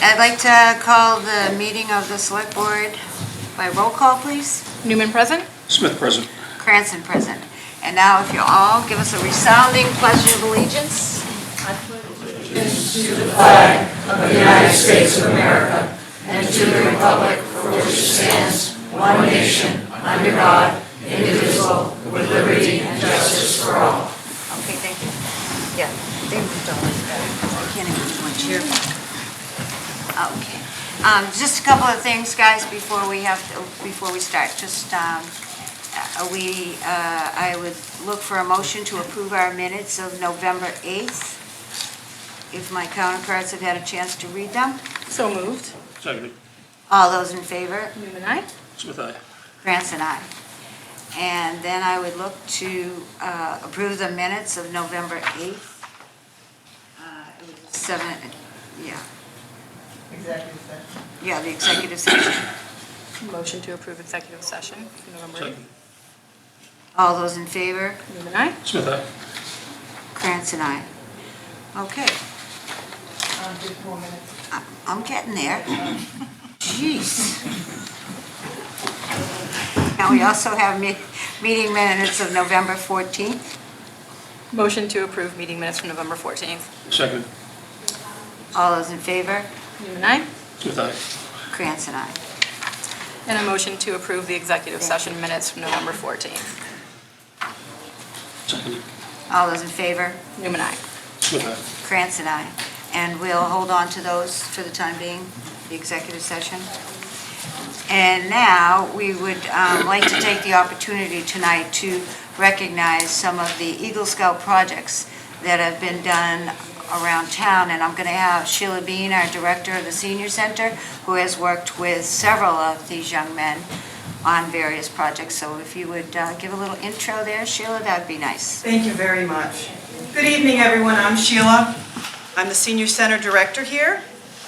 I'd like to call the meeting of the select board by roll call, please. Newman present? Smith present. Cranston present. And now if you'll all give us a resounding pledge of allegiance. To the flag of the United States of America and to the republic for which it stands, one nation, under God, indivisible, with liberty and justice for all. Okay, thank you. Yeah, they moved all this back. I can't even do my chair back. Okay. Just a couple of things, guys, before we start. Just, I would look for a motion to approve our minutes of November 8th. If my counterparts have had a chance to read them. So moved. Second. All those in favor? Newman, aye. Smith, aye. Cranston, aye. And then I would look to approve the minutes of November 8th. It was 7, yeah. Executive session. Yeah, the executive session. Motion to approve executive session for November 8th. Second. All those in favor? Newman, aye. Smith, aye. Cranston, aye. Okay, Just 4 minutes. I'm getting there. Jeez. Now, we also have meeting minutes of November 14th. Motion to approve meeting minutes from November 14th. Second. All those in favor? Newman, aye. Smith, aye. Cranston, aye. And a motion to approve the executive session minutes from November 14th. Second. All those in favor? Newman, aye. Smith, aye. Cranston, aye. And we'll hold on to those for the time being, the executive session. And now, we would like to take the opportunity tonight to recognize some of the Eagle Scout projects that have been done around town. And I'm going to have Sheila Bean, our director of the Senior Center, who has worked with several of these young men on various projects. So if you would give a little intro there, Sheila, that would be nice. Thank you very much. Good evening, everyone. I'm Sheila. I'm the Senior Center Director here.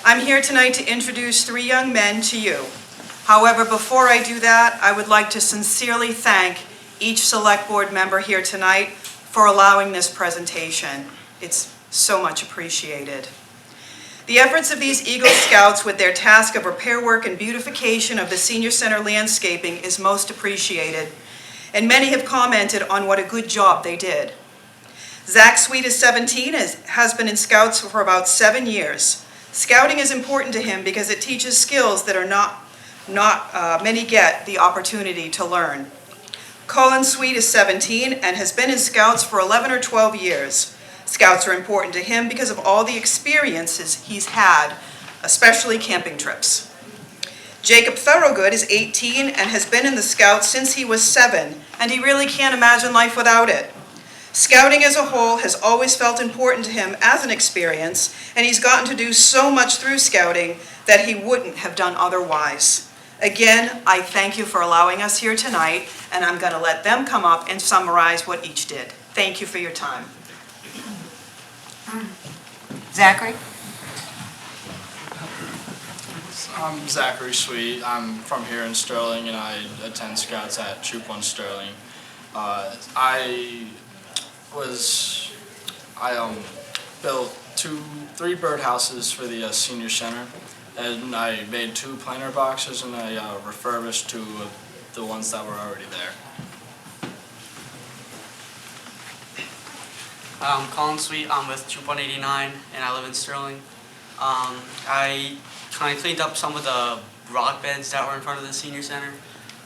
I'm here tonight to introduce 3 young men to you. However, before I do that, I would like to sincerely thank each Select Board member here tonight for allowing this presentation. It's so much appreciated. The efforts of these Eagle Scouts with their task of repair work and beautification of the Senior Center landscaping is most appreciated, and many have commented on what a good job they did. Zach Sweet is 17 and has been in Scouts for about 7 years. Scouting is important to him because it teaches skills that are not many get the opportunity to learn. Colin Sweet is 17 and has been in Scouts for 11 or 12 years. Scouts are important to him because of all the experiences he's had, especially camping trips. Jacob Thorogood is 18 and has been in the Scouts since he was 7, and he really can't imagine life without it. Scouting as a whole has always felt important to him as an experience, and he's gotten to do so much through Scouting that he wouldn't have done otherwise. Again, I thank you for allowing us here tonight, and I'm going to let them come up and summarize what each did. Thank you for your time. Zachary? I'm Zachary Sweet. I'm from here in Sterling, and I attend Scouts at Troop 1 Sterling. I built 3 birdhouses for the Senior Center, and I made 2 planter boxes, and I refurbished 2 of the ones that were already there. I'm Colin Sweet. I'm with Troop 189, and I live in Sterling. I kind of cleaned up some of the rock beds that were in front of the Senior Center,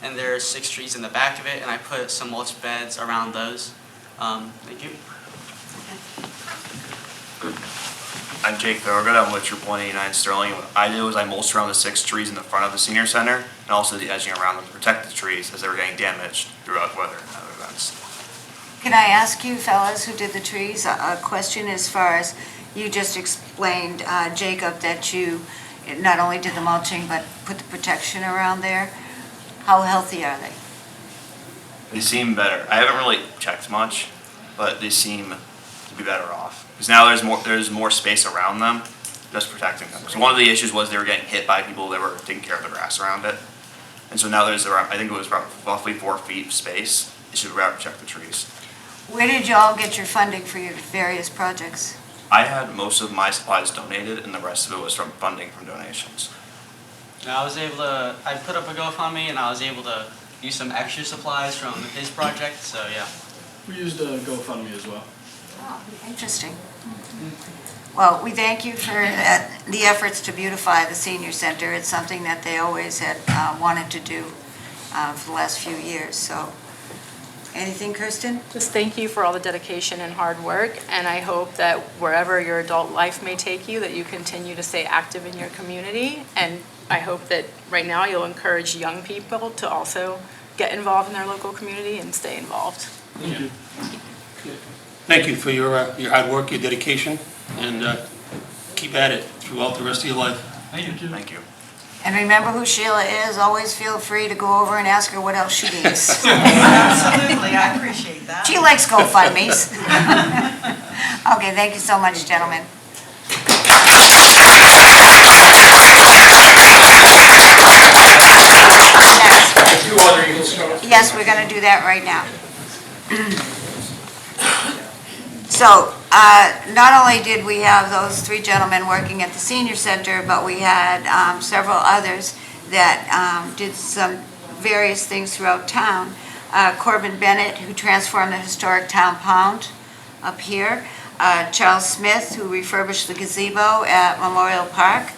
and there are 6 trees in the back of it, and I put some mulch beds around those. Thank you. I'm Jake Thorogood. I'm with Troop 189 Sterling. What I did was I mulched around the 6 trees in the front of the Senior Center and also the edging around them to protect the trees as they were getting damaged throughout weather and other events. Can I ask you fellas who did the trees a question as far as you just explained, Jacob, that you not only did the mulching but put the protection around there? How healthy are they? They seem better. I haven't really checked much, but they seem to be better off. Because now there's more space around them, just protecting them. So one of the issues was they were getting hit by people that were taking care of the grass around it. And so now there's around, I think it was roughly 4 feet of space. It should protect the trees. Where did y'all get your funding for your various projects? I had most of my supplies donated, and the rest of it was from funding from donations. And I put up a GoFundMe and I was able to use some extra supplies from his project, so yeah. We used a GoFundMe as well. Oh, interesting. Well, we thank you for the efforts to beautify the senior center. It's something that they always had wanted to do for the last few years, so. Anything, Kirsten? Just thank you for all the dedication and hard work, and I hope that wherever your adult life may take you, that you continue to stay active in your community. And I hope that right now you'll encourage young people to also get involved in their local community and stay involved. Thank you. Thank you for your hard work, your dedication, and keep at it throughout the rest of your life. Thank you. And remember who Sheila is. Always feel free to go over and ask her what else she needs. Absolutely, I appreciate that. She likes GoFundMes. Okay, thank you so much, gentlemen. Yes, we're going to do that right now. So, not only did we have those three gentlemen working at the senior center, but we had several others that did some various things throughout town. Corbin Bennett, who transformed the historic town pound up here. Charles Smith, who refurbished the gazebo at Memorial Park.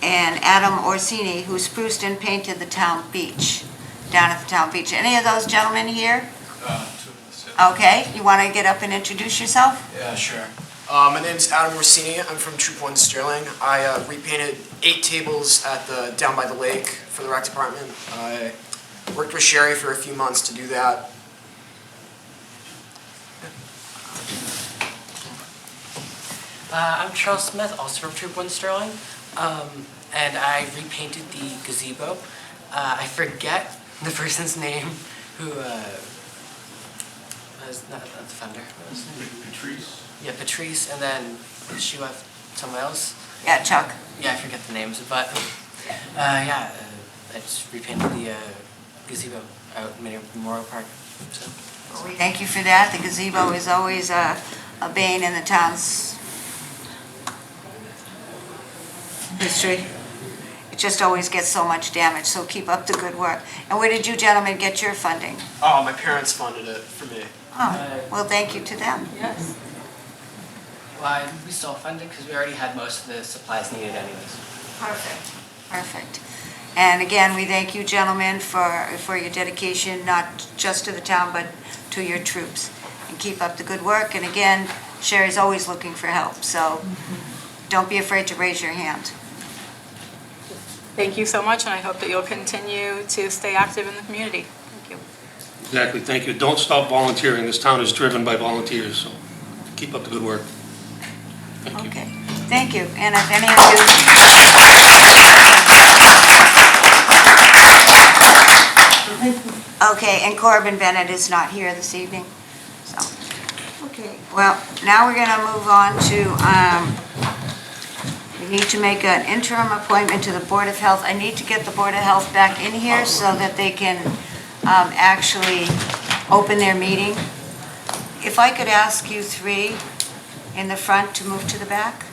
And Adam Orsini, who spruced and painted the town beach, down at the town beach. Any of those gentlemen here? Okay, you want to get up and introduce yourself? Yeah, sure. My name's Adam Rossini. I'm from Troop 1 Sterling. I repainted 8 tables at the down by the lake for the rec department. I worked with Sherry for a few months to do that. I'm Charles Smith, also from Troop 1 Sterling, and I repainted the gazebo. I forget the person's name who was not the defender. What was his name? Patrice. Yeah, Patrice, and then she left someone else. Yeah, Chuck. Yeah, I forget the names, but I just repainted the gazebo out in Memorial Park. So. Well, we thank you for that. The gazebo is always a bane in the town's history. It just always gets so much damage, so keep up the good work. And where did you gentlemen get your funding? Oh, my parents funded it for me. Oh, well, thank you to them. Yes. Well, we self-funded because we already had most of the supplies needed anyways. Perfect, perfect. And again, we thank you gentlemen for your dedication, not just to the town, but to your troops. And keep up the good work. And again, Sherry's always looking for help, so don't be afraid to raise your hand. Thank you so much, and I hope that you'll continue to stay active in the community. Thank you. Exactly, thank you. Don't stop volunteering. This town is driven by volunteers, so keep up the good work. Thank you. Okay, thank you. And if any of you... Okay, and Corbin Bennett is not here this evening, so... Okay, well, now we're going to move on to... we need to make an interim appointment to the Board of Health. I need to get the Board of Health back in here so that they can actually open their meeting. If I could ask you three in the front to move to the back?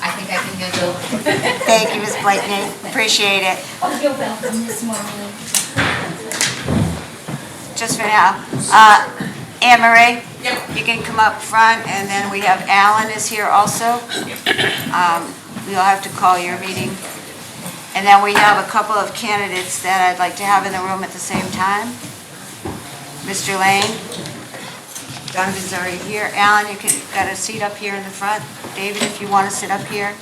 I think I can handle. Thank you, Ms. Blakeney. Appreciate it. Oh, you're welcome, Miss Marley. Just for now. Anne Marie? Yep. You can come up front, and then we have Alan is here also. We'll have to call your meeting. And then we have a couple of candidates that I'd like to have in the room at the same time. Mr. Lane. Donovan's already here. Alan, you got a seat up here in the front. David, if you want to sit up here.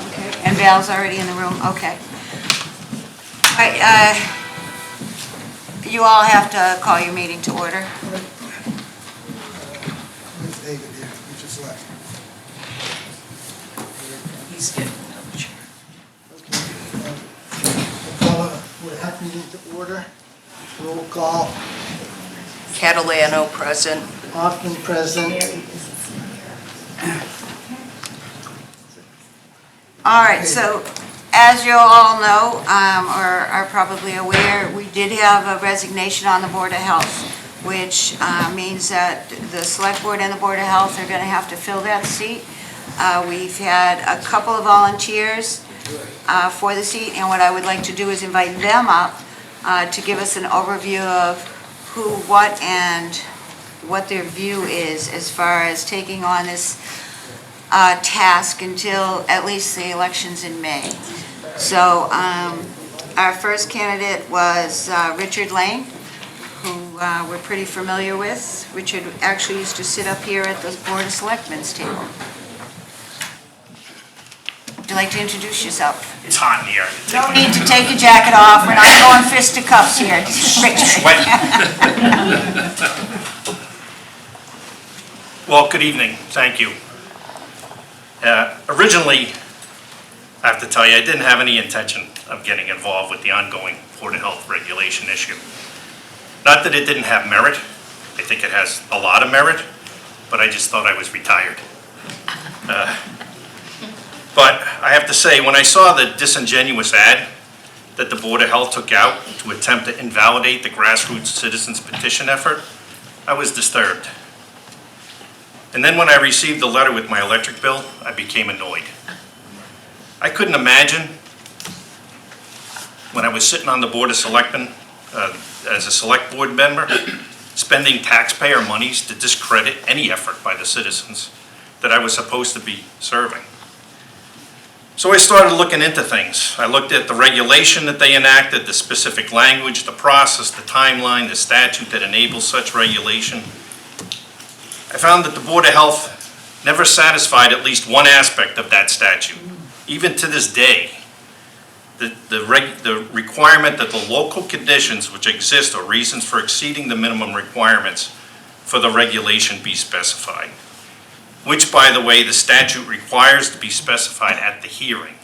Okay. And Val's already in the room. Okay. All right. You all have to call your meeting to order. David here, he just left. He's getting another chair. We'll have meeting to order. Roll call. Catalano present. Austin present. All right, so As you all know, or are probably aware, we did have a resignation on the Board of Health, which means that the Select Board and the Board of Health are going to have to fill that seat. We've had a couple of volunteers for the seat, and what I would like to do is invite them up to give us an overview of who, what, and what their view is as far as taking on this task until at least the elections in May. So our first candidate was Richard Lane, who we're pretty familiar with. Richard actually used to sit up here at the Board of Selectmen's table. Would you like to introduce yourself? It's hot in here. No need to take your jacket off. We're not going fisticuffs here. Well, good evening. Thank you. Originally, I have to tell you, I didn't have any intention of getting involved with the ongoing Board of Health regulation issue. Not that it didn't have merit. I think it has a lot of merit, but I just thought I was retired. But I have to say, when I saw the disingenuous ad that the Board of Health took out to attempt to invalidate the grassroots citizens petition effort, I was disturbed. And then when I received the letter with my electric bill, I became annoyed. I couldn't imagine, when I was sitting on the Board of Selectmen as a Select Board member, spending taxpayer monies to discredit any effort by the citizens that I was supposed to be serving. So I started looking into things. I looked at the regulation that they enacted, the specific language, the process, the timeline, the statute that enables such regulation. I found that the Board of Health never satisfied at least one aspect of that statute. Even to this day, the requirement that the local conditions which exist or reasons for exceeding the minimum requirements for the regulation be specified, which, by the way, the statute requires to be specified at the hearing.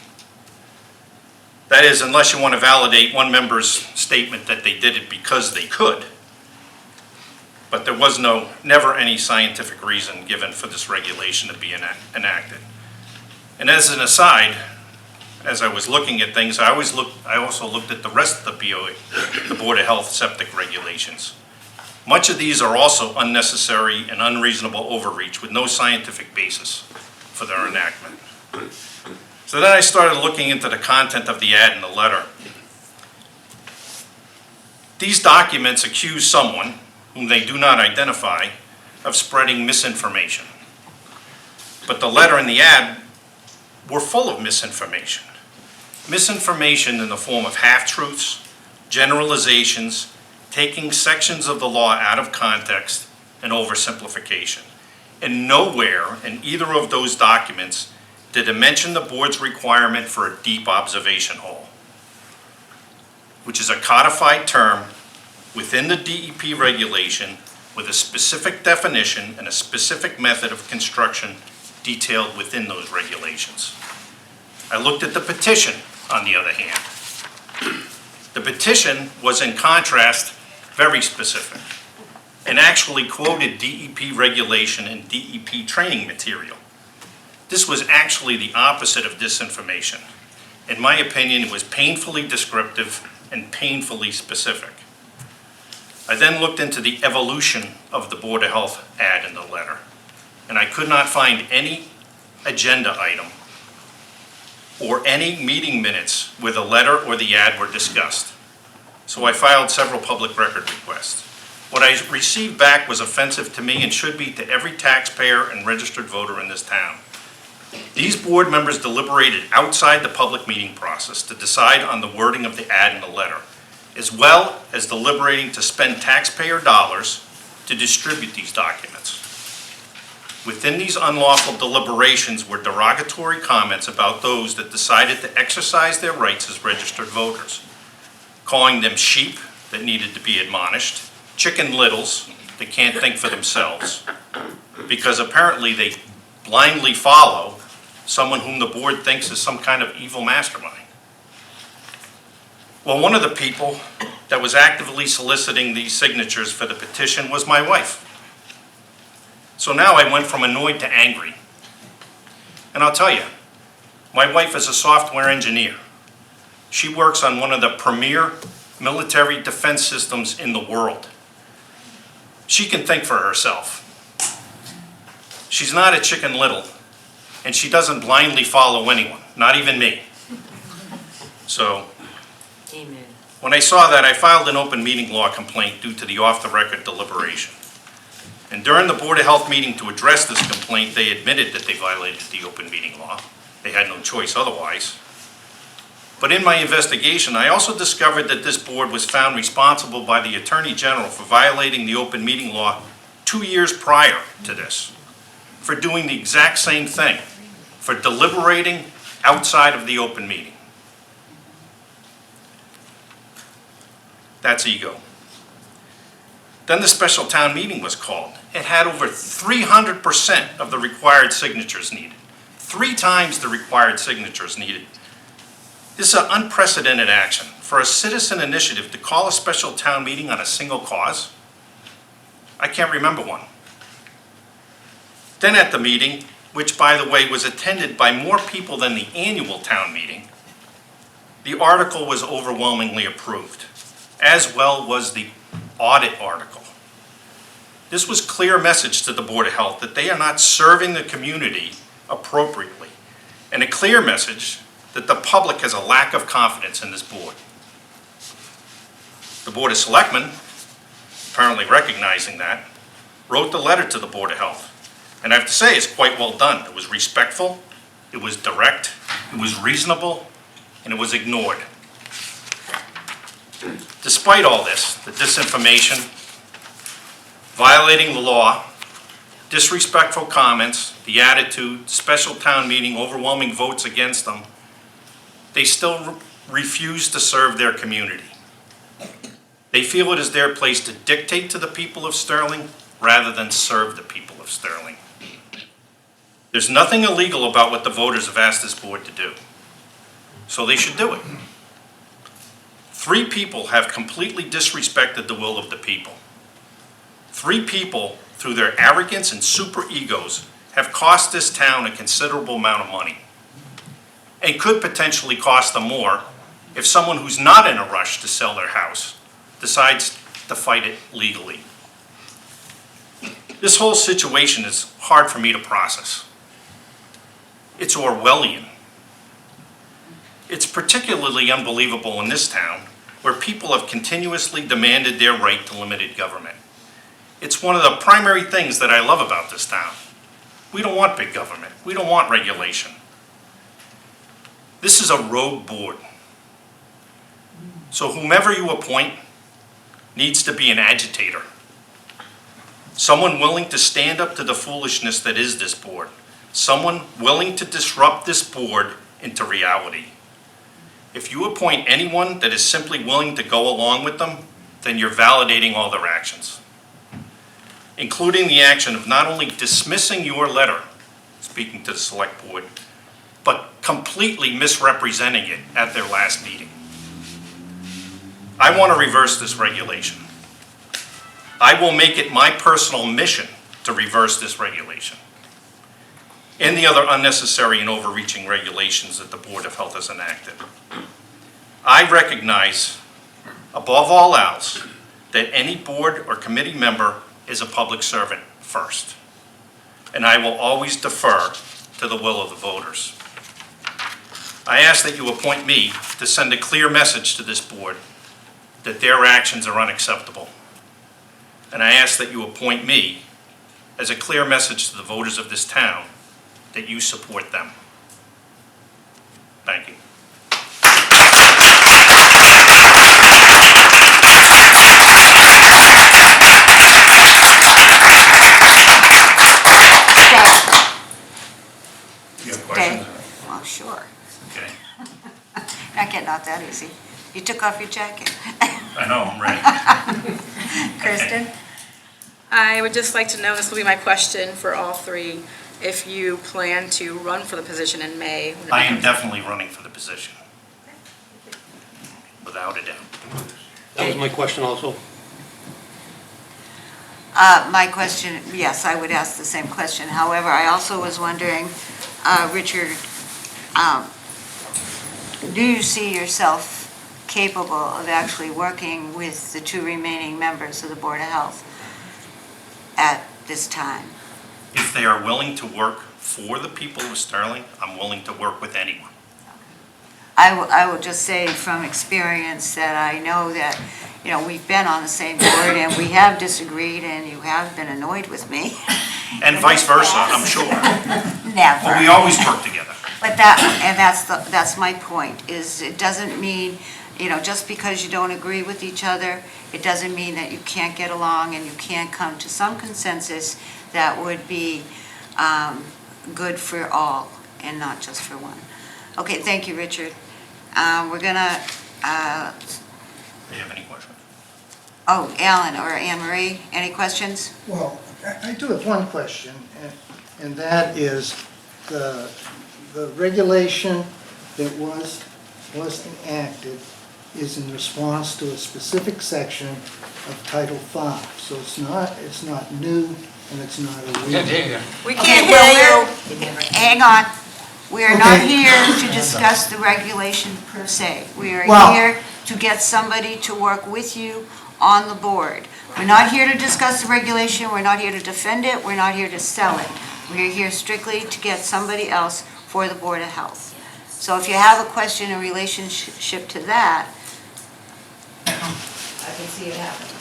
That is, unless you want to validate one member's statement that they did it because they could. But there was never any scientific reason given for this regulation to be enacted. And as an aside, as I was looking at things, I also looked at the rest of the BOE, the Board of Health septic regulations. Much of these are also unnecessary and unreasonable overreach with no scientific basis for their enactment. So then I started looking into the content of the ad and the letter. These documents accuse someone, whom they do not identify, of spreading misinformation. But the letter and the ad were full of misinformation. Misinformation in the form of half-truths, generalizations, taking sections of the law out of context, and oversimplification. And nowhere in either of those documents did it mention the board's requirement for a deep observation hole, which is a codified term within the DEP regulation with a specific definition and a specific method of construction detailed within those regulations. I looked at the petition, on the other hand. The petition was, in contrast, very specific and actually quoted DEP regulation and DEP training material. This was actually the opposite of disinformation. In my opinion, it was painfully descriptive and painfully specific. I then looked into the evolution of the Board of Health ad in the letter, and I could not find any agenda item or any meeting minutes where the letter or the ad were discussed. So I filed several public record requests. What I received back was offensive to me and should be to every taxpayer and registered voter in this town. These board members deliberated outside the public meeting process to decide on the wording of the ad and the letter, as well as deliberating to spend taxpayer dollars to distribute these documents. Within these unlawful deliberations were derogatory comments about those that decided to exercise their rights as registered voters, calling them sheep that needed to be admonished, chicken littles that can't think for themselves, because apparently they blindly follow someone whom the board thinks is some kind of evil mastermind. Well, one of the people that was actively soliciting these signatures for the petition was my wife. So now I went from annoyed to angry. And I'll tell you, my wife is a software engineer. She works on one of the premier military defense systems in the world. She can think for herself. She's not a Chicken Little, and she doesn't blindly follow anyone, not even me. So, Amen. when I saw that, I filed an open meeting law complaint due to the off-the-record deliberation. And during the Board of Health meeting to address this complaint, they admitted that they violated the open meeting law. They had no choice otherwise. But in my investigation, I also discovered that this board was found responsible by the Attorney General for violating the open meeting law 2 years prior to this, for doing the exact same thing, for deliberating outside of the open meeting. That's ego. Then the special town meeting was called. It had over 300% of the required signatures needed. 3 times the required signatures needed. This is an unprecedented action. For a citizen initiative to call a special town meeting on a single cause, I can't remember one. Then at the meeting, which by the way was attended by more people than the annual town meeting, the article was overwhelmingly approved, as well was the audit article. This was clear message to the Board of Health that they are not serving the community appropriately, and a clear message that the public has a lack of confidence in this board. The Board of Selectmen, apparently recognizing that, wrote the letter to the Board of Health. And I have to say, it's quite well done. It was respectful, it was direct, it was reasonable, and it was ignored. Despite all this, the disinformation, violating the law, disrespectful comments, the attitude, special town meeting, overwhelming votes against them, they still refuse to serve their community. They feel it is their place to dictate to the people of Sterling rather than serve the people of Sterling. There's nothing illegal about what the voters have asked this board to do, so they should do it. 3 people have completely disrespected the will of the people. 3 people, through their arrogance and super egos, have cost this town a considerable amount of money, and could potentially cost them more if someone who's not in a rush to sell their house decides to fight it legally. This whole situation is hard for me to process. It's Orwellian. It's particularly unbelievable in this town, where people have continuously demanded their right to limited government. It's one of the primary things that I love about this town. We don't want big government. We don't want regulation. This is a rogue board. So whomever you appoint needs to be an agitator. Someone willing to stand up to the foolishness that is this board. Someone willing to disrupt this board into reality. If you appoint anyone that is simply willing to go along with them, then you're validating all their actions, including the action of not only dismissing your letter, speaking to the select board, but completely misrepresenting it at their last meeting. I want to reverse this regulation. I will make it my personal mission to reverse this regulation and the other unnecessary and overreaching regulations that the Board of Health has enacted. I recognize, above all else, that any board or committee member is a public servant first, and I will always defer to the will of the voters. I ask that you appoint me to send a clear message to this board that their actions are unacceptable. And I ask that you appoint me as a clear message to the voters of this town that you support them. Thank you. You have questions? Well, sure. Okay. Not getting out that easy. You took off your jacket. I know, I'm ready. Kristen? I would just like to know, this will be my question for all 3, if you plan to run for the position in May. I am definitely running for the position, without a doubt. That was my question also. My question, yes, I would ask the same question. However, I also was wondering, Richard, do you see yourself capable of actually working with the two remaining members of the Board of Health at this time? If they are willing to work for the people of Sterling, I'm willing to work with anyone. I will just say from experience that I know that, you know, we've been on the same board and we have disagreed and you have been annoyed with me. And vice versa, I'm sure. Never. But we always work together. But that's my point, is it doesn't mean, you know, just because you don't agree with each other, it doesn't mean that you can't get along and you can't come to some consensus that would be good for all and not just for one. Okay, thank you, Richard. We're gonna, Do you have any questions? oh, Alan or Anne Marie, any questions? Well, I do have one question, and that is the regulation that was enacted is in response to a specific section of Title V. So it's not new and it's not illegal. We can't hear you. Hang on. We are not Okay. here to discuss the regulation per se. We are Well- here to get somebody to work with you on the board. We're not here to discuss the regulation, we're not here to defend it, we're not here to sell it. We're here strictly to get somebody else for the Board of Health. So if you have a question in relationship to that, I can see it happening.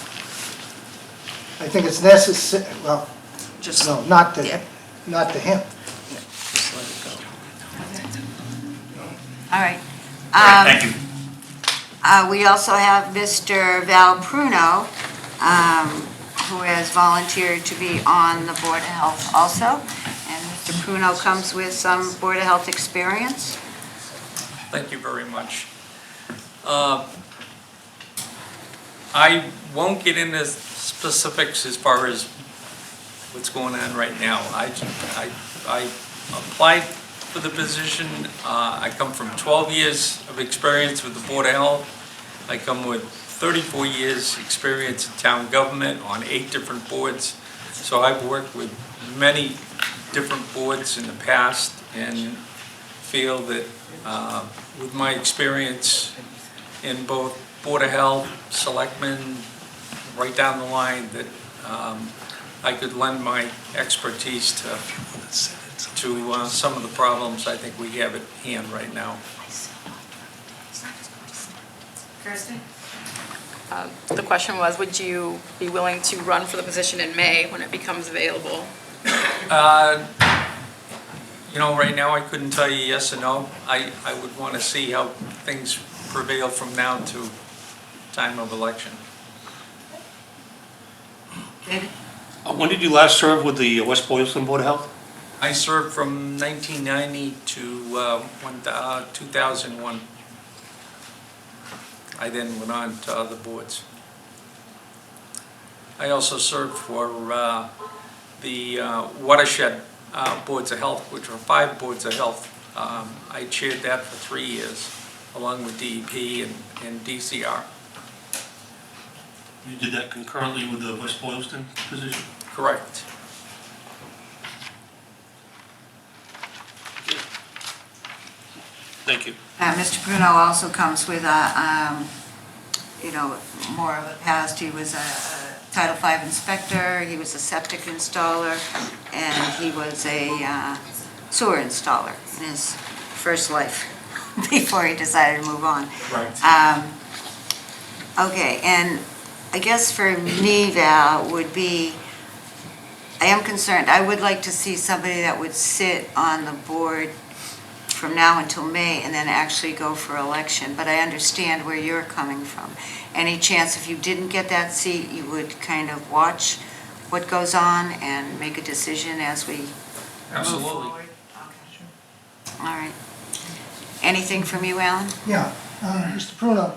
I think it's necessary, well, Just, no, not Yeah. to him. all right. All right, thank you. We also have Mr. Val Pruno, who has volunteered to be on the Board of Health also. And Mr. Pruno comes with some Board of Health experience. Thank you very much. I won't get into specifics as far as what's going on right now. I applied for the position. I come from 12 years of experience with the Board of Health. I come with 34 years experience in town government on 8 different boards. So I've worked with many different boards in the past and feel that with my experience in both Board of Health, Selectmen, right down the line, that I could lend my expertise to some of the problems I think we have at hand right now. Kirsten? The question was, would you be willing to run for the position in May when it becomes available? You know, right now I couldn't tell you yes or no. I would want to see how things prevail from now to time of election. David? When did you last serve with the West Boylston Board of Health? I served from 1990 to 2001. I then went on to other boards. I also served for the watershed boards of health, which were 5 boards of health. I chaired that for 3 years, along with DEP and DCR. You did that concurrently with the West Boylston position? Correct. Thank you. Mr. Bruno also comes with a, you know, more of a past. He was a Title V inspector, he was a septic installer, and he was a sewer installer in his first life before he decided to move on. Right. Okay, and I guess for me, Val, would be, I am concerned, I would like to see somebody that would sit on the board from now until May and then actually go for election, but I understand where you're coming from. Any chance if you didn't get that seat, you would kind of watch what goes on and make a decision as we move Absolutely. forward? Okay. All right. Anything from you, Alan? Yeah, Mr. Pruno,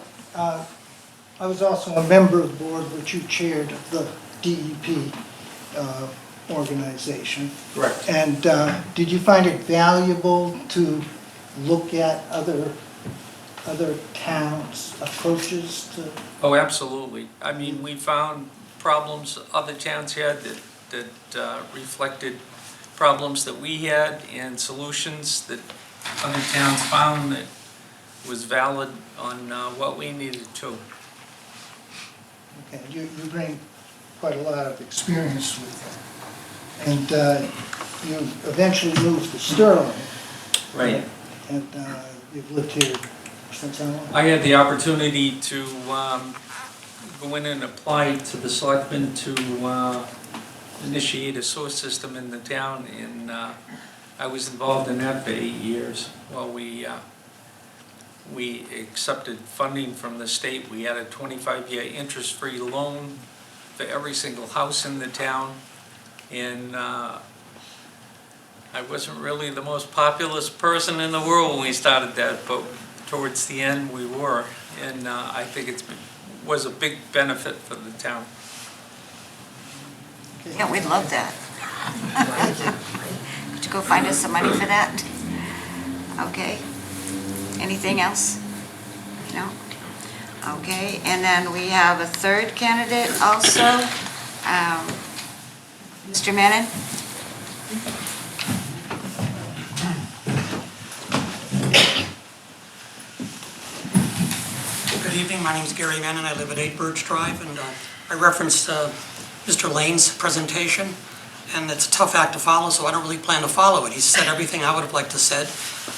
I was also a member of the board which you chaired of the DEP organization. Correct. And did you find it valuable to look at other towns' approaches to? Oh, absolutely. I mean, we found problems other towns had that reflected problems that we had and solutions that other towns found that was valid on what we needed to. Okay, you bring quite a lot of experience with that. And you eventually moved to Sterling. Right. And you've lived here since how long? I had the opportunity to go in and apply to the selectmen to initiate a sewer system in the town, and I was involved in that for 8 years. Well, we accepted funding from the state. We had a 25-year interest-free loan for every single house in the town, and I wasn't really the most populous person in the world when we started that, but towards the end we were, and I think was a big benefit for the town. Yeah, we'd love that. Could you go find us some money for that? Okay. Anything else? No? Okay, and then we have a third candidate also. Mr. Menon? Good evening, my name is Gary Menon, I live at 8 Birch Drive, and I referenced Mr. Lane's presentation, and it's a tough act to follow, so I don't really plan to follow it. He said everything I would have liked to said,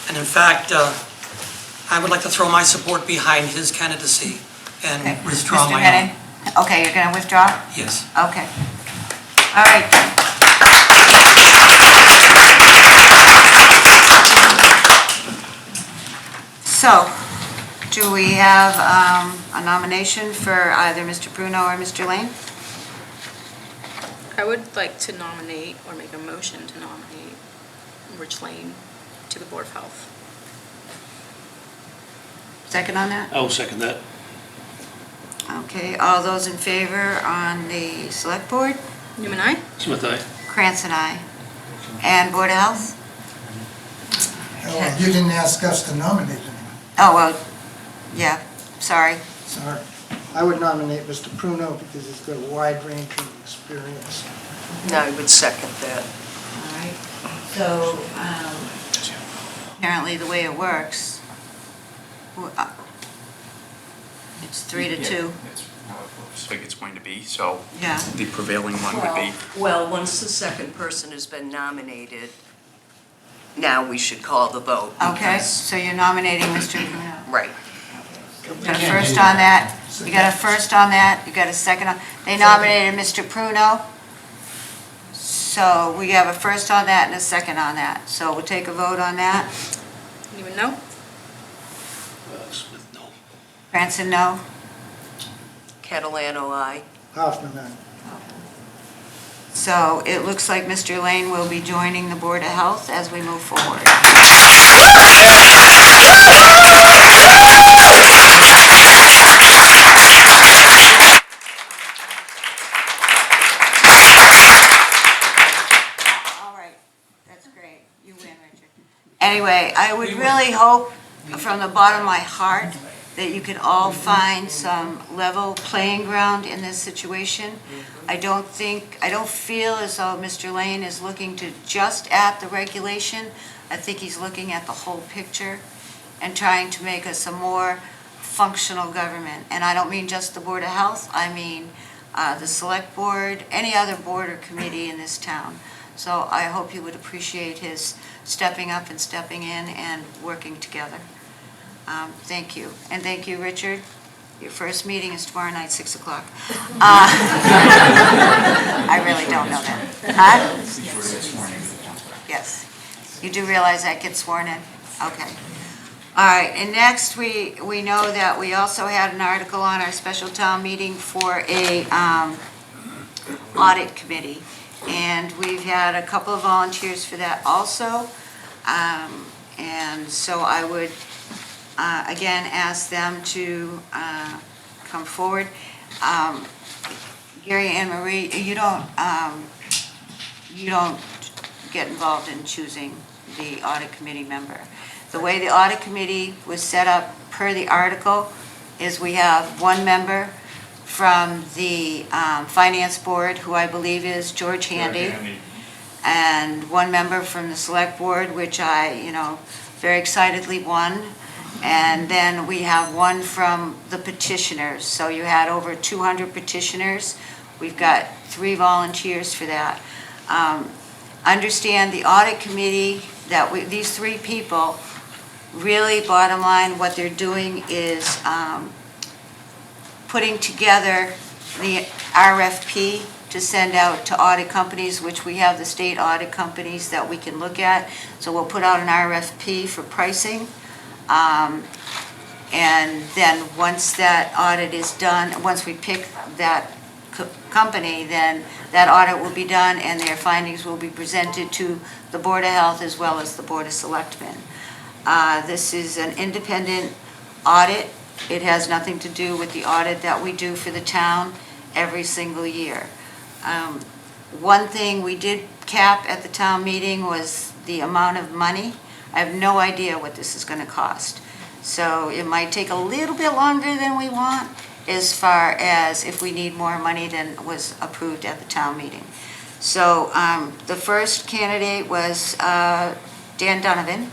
and in fact, I would like to throw my support behind his candidacy and Okay. withdraw Mr. my Menon? own. Okay, you're going to withdraw? Yes. Okay. All right. So, do we have a nomination for either Mr. Bruno or Mr. Lane? I would like to nominate, or make a motion to nominate, Rich Lane to the Board of Health. Second on that? I will second that. Okay, all those in favor on the Select Board? Newman, aye? Smith, aye. Krantz and I. And Board of Health? Oh, you didn't ask us to nominate anyone. Oh, well, yeah, sorry. Sorry. I would nominate Mr. Pruno because he's got a wide range of experience. I would second that. All right, so apparently the way it works, it's 3-2. That's how it looks like it's going to be, so Yeah. the prevailing one would be. Well, once the second person has been nominated, now we should call the vote. Okay, because- so you're nominating Mr. Pruno. Right. You got a first on that, you got a first on that, you got a second on, they nominated Mr. Pruno. So we have a first on that and a second on that. So we'll take a vote on that. Newman, no? Smith, no. Cranston, no? Catalano, aye. Hoffman, aye. So it looks like Mr. Lane will be joining the Board of Health as we move forward. All right, that's great. You win, Richard. Anyway, I would really hope from the bottom of my heart that you could all find some level playing ground in this situation. I don't feel as though Mr. Lane is looking to just at the regulation. I think he's looking at the whole picture and trying to make us a more functional government. And I don't mean just the Board of Health, I mean the Select Board, any other board or committee in this town. So I hope you would appreciate his stepping up and stepping in and working together. Thank you. And thank you, Richard. Your first meeting is tomorrow night, 6 o'clock. I really don't know that. Huh? Yes. You do realize that gets sworn in? Okay. All right, and next, we know that we also had an article on our special town meeting for a audit committee. And we've had a couple of volunteers for that also. And so I would again, ask them to come forward. Gary and Marie, you don't get involved in choosing the audit committee member. The way the audit committee was set up per the article is we have one member from the finance board, who I believe is George Handy, and one member from the select board, which I, very excitedly won. And then we have one from the petitioners. So you had over 200 petitioners. We've got 3 volunteers for that. Understand the audit committee, these 3 people, really bottom line, what they're doing is putting together the RFP to send out to audit companies, which we have the state audit companies that we can look at. So we'll put out an RFP for pricing. And then once that audit is done, once we pick that company, then that audit will be done and their findings will be presented to the Board of Health as well as the Board of Selectmen. This is an independent audit. It has nothing to do with the audit that we do for the town every single year. One thing we did cap at the town meeting was the amount of money. I have no idea what this is going to cost. So it might take a little bit longer than we want as far as if we need more money than was approved at the town meeting. So the first candidate was Dan Donovan.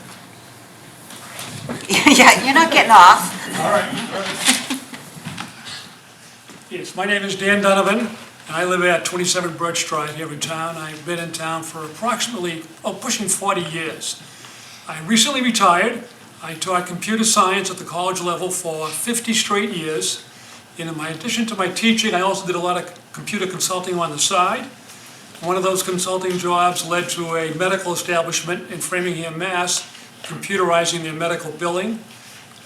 Yeah, you're not getting off. All right. Yes, my name is Dan Donovan, and I live at 27 Birch Drive here in town. I've been in town for approximately, pushing 40 years. I recently retired. I taught computer science at the college level for 50 straight years. And in addition to my teaching, I also did a lot of computer consulting on the side. One of those consulting jobs led to a medical establishment in Framingham, Mass., computerizing their medical billing.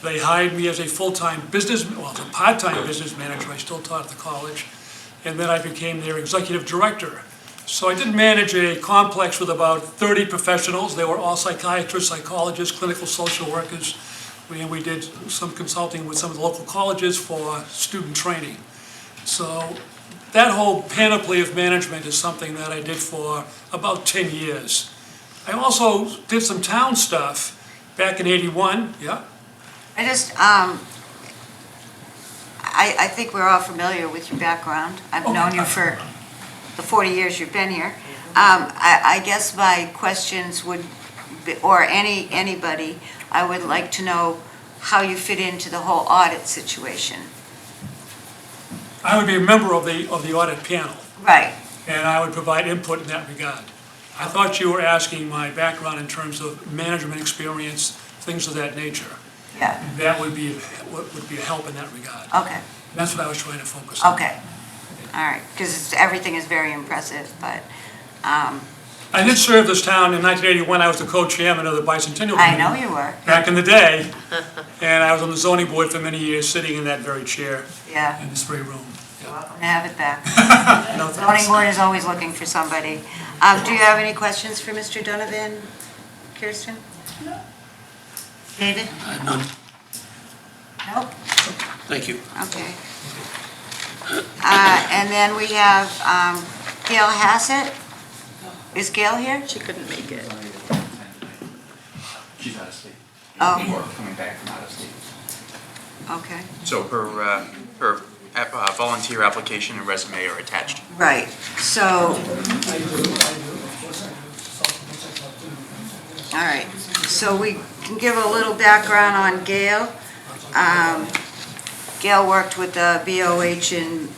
They hired me as a full-time business, well, as a part-time business manager. I still taught at the college. And then I became their executive director. So I did manage a complex with about 30 professionals. They were all psychiatrists, psychologists, clinical social workers. And we did some consulting with some of the local colleges for student training. So that whole panoply of management is something that I did for about 10 years. I also did some town stuff back in '81, yeah. I think we're all familiar with your background. I've known you for the 40 years you've been here. I guess my questions would be, or anybody, I would like to know how you fit into the whole audit situation. I would be a member of the audit panel. Right. And I would provide input in that regard. I thought you were asking my background in terms of management experience, things of that nature. Yeah. That would be a help in that regard. Okay. That's what I was trying to focus on. Okay. All right. Because everything is very impressive, but. I did serve this town in 1981. I was the co-chairman of the Bicentennial Committee. I know you were. Back in the day. And I was on the zoning board for many years, sitting in that very chair. Yeah. In this very room. You're welcome to have it back. No, Zoning board is always looking for somebody. Do you have any questions for Mr. Donovan, Kirsten? No. David? None. Nope. Thank you. Okay. And then we have Gail Hassett. Is Gail here? She couldn't make it. She's out of state. Oh. Or coming back from out of state. Okay. So her volunteer application and resume are attached. Right. So, all right. So we can give a little background on Gail. Gail worked with the BOH in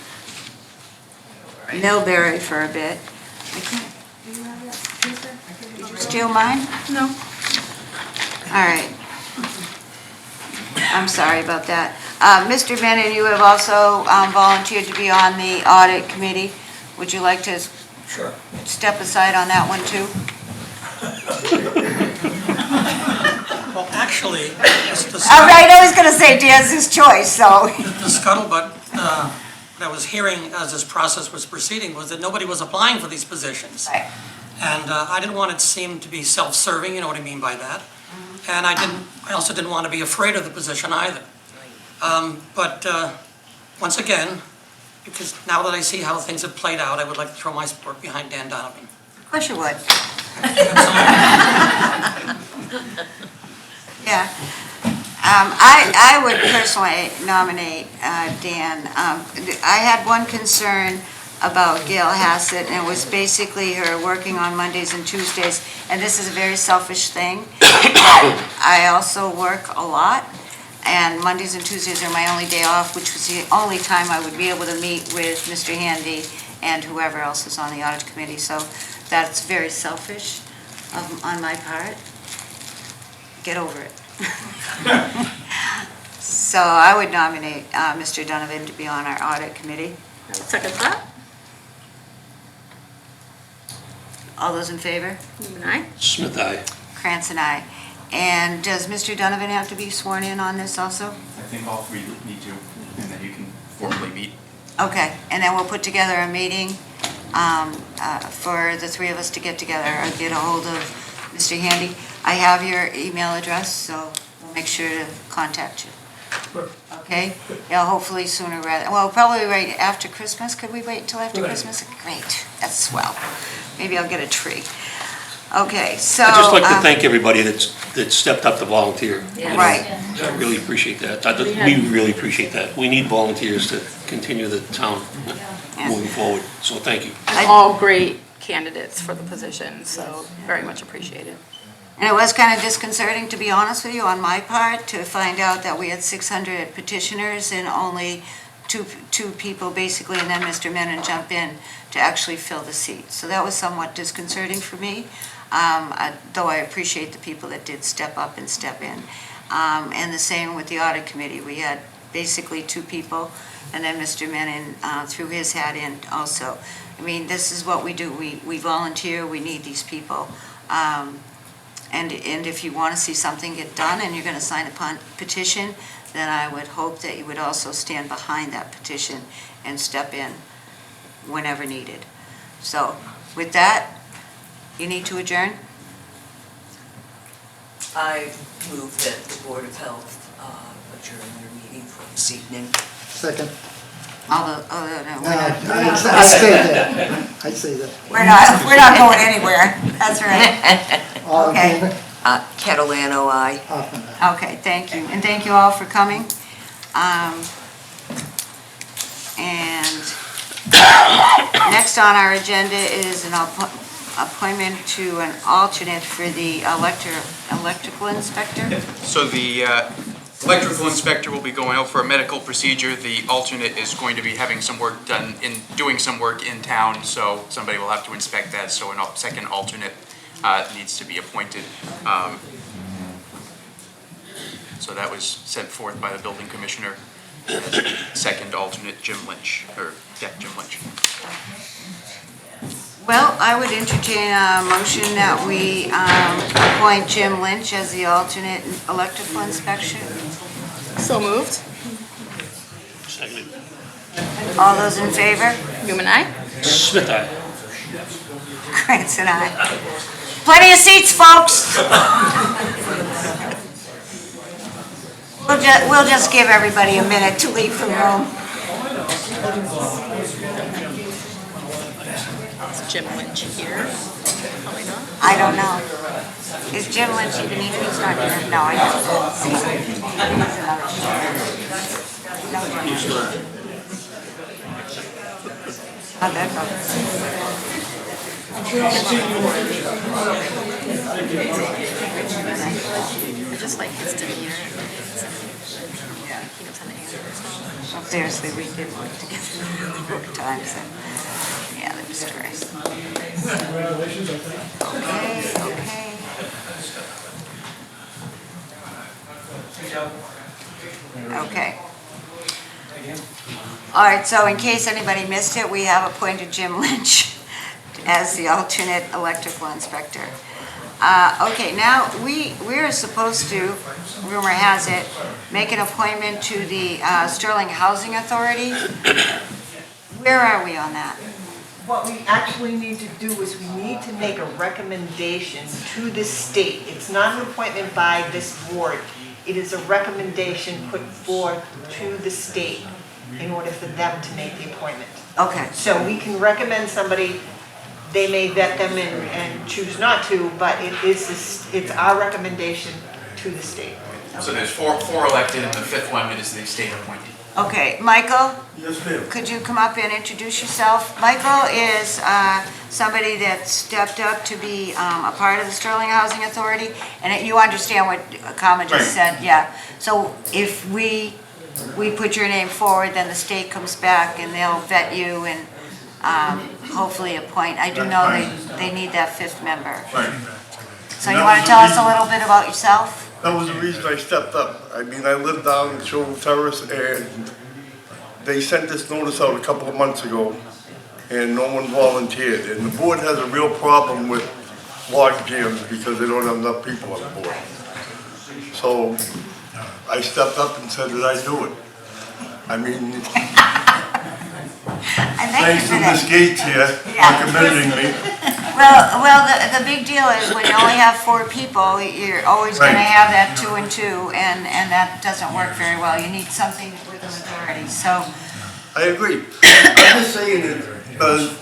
Millbury for a bit. Did you steal mine? No. All right. I'm sorry about that. Mr. Menon, you have also volunteered to be on the audit committee. Would you like to step aside on that one too? Well, actually, All right, I was going to say Dan's his choice, so. the scuttlebutt, what I was hearing as this process was proceeding was that nobody was applying for these positions. Right. And I didn't want it to seem to be self-serving, you know what I mean by that. And I also didn't want to be afraid of the position either. But once again, because now that I see how things have played out, I would like to throw my support behind Dan Donovan. Of course you would. Yeah. I would personally nominate Dan. I had one concern about Gail Hassett, and it was basically her working on Mondays and Tuesdays, and this is a very selfish thing, but I also work a lot, And Mondays and Tuesdays are my only day off, which was the only time I would be able to meet with Mr. Handy and whoever else is on the audit committee. So that's very selfish on my part. Get over it. So I would nominate Mr. Donovan to be on our audit committee. I would second that. All those in favor? Newman, aye. Smith, aye. Krantz and I. And does Mr. Donovan have to be sworn in on this also? I think all three need to, and then you can formally meet. Okay, and then we'll put together a meeting for the three of us to get together. I'll get a hold of Mr. Handy. I have your email address, so we'll make sure to contact you. Okay? Yeah, hopefully sooner rather, well, probably right after Christmas. Could we wait until after Christmas? Great, that's swell. Maybe I'll get a tree. Okay, so. I'd just like to thank everybody that stepped up to volunteer. Yeah. You know, Right. I really appreciate that. We really appreciate that. We need volunteers to continue the town moving forward, so thank you. All great candidates for the position, so very much appreciated. And it was kind of disconcerting, to be honest with you, on my part, to find out that we had 600 petitioners and only two people basically, and then Mr. Menon jump in to actually fill the seat. So that was somewhat disconcerting for me, though I appreciate the people that did step up and step in. And the same with the audit committee. We had basically two people, and then Mr. Menon threw his hat in also. I mean, this is what we do. We volunteer, we need these people. And if you want to see something get done and you're going to sign a petition, then I would hope that you would also stand behind that petition and step in whenever needed. So with that, you need to adjourn? I move that the Board of Health adjourn their meeting for this evening. Second. No, I say that. I say that. we're not going anywhere. That's right. All in Okay. favor? Catalano, aye. Hoffman, aye. Okay, thank you. And thank you all for coming. And next on our agenda is an appointment to an alternate for the electrical inspector. So the electrical inspector will be going out for a medical procedure. The alternate is going to be having some work done, doing some work in town, so somebody will have to inspect that, so a second alternate needs to be appointed. So that was sent forth by the building commissioner. Second alternate, Jim Lynch. Jim Lynch. Well, I would entertain a motion that we appoint Jim Lynch as the alternate electrical inspection. So moved. Seconded. All those in favor? Newman, aye. Smith, aye. Krantz and I. Plenty of seats, folks. We'll just give everybody a minute to leave the room. Is Jim Lynch here? Probably not. I don't know. Is Jim Lynch even here? He's not here. No, I don't see him. How'd that I just like his demeanor. He knows how to handle himself. Well, seriously, we did work together a couple of times, and yeah, there was stress. Okay. All right, so in case anybody missed it, we have appointed Jim Lynch as the alternate electrical inspector. Okay, now we're supposed to, rumor has it, make an appointment to the Sterling Housing Authority. Where are we on that? What we actually need to do is we need to make a recommendation to the state. It's not an appointment by this board. It is a recommendation put forth to the state in order for them to make the appointment. Okay. So we can recommend somebody, they may vet them and choose not to, but it's our recommendation to the state. So there's four elected, and the fifth one is the state appointee. Okay, Michael? Yes, ma'am. Could you come up and introduce yourself? Michael is somebody that stepped up to be a part of the Sterling Housing Authority, and you understand what Kama just said, yeah. So if we put your name forward, then the state comes back and they'll vet you and hopefully appoint. I do know they need that fifth member. Right. So you want to tell us a little bit about yourself? That was the reason I stepped up. I mean, I lived down in Shoal Terrace, and they sent this notice out a couple of months ago, and no one volunteered. And the board has a real problem with log jams because they don't have enough people on the board. So I stepped up and said that I'd do it. I mean, thanks to Ms. Gates here recommending me. Well, the big deal is when you only have 4 people, you're always going to have that 2 and 2, and that doesn't work very well. You need something with a majority, so. I agree. I'm just saying that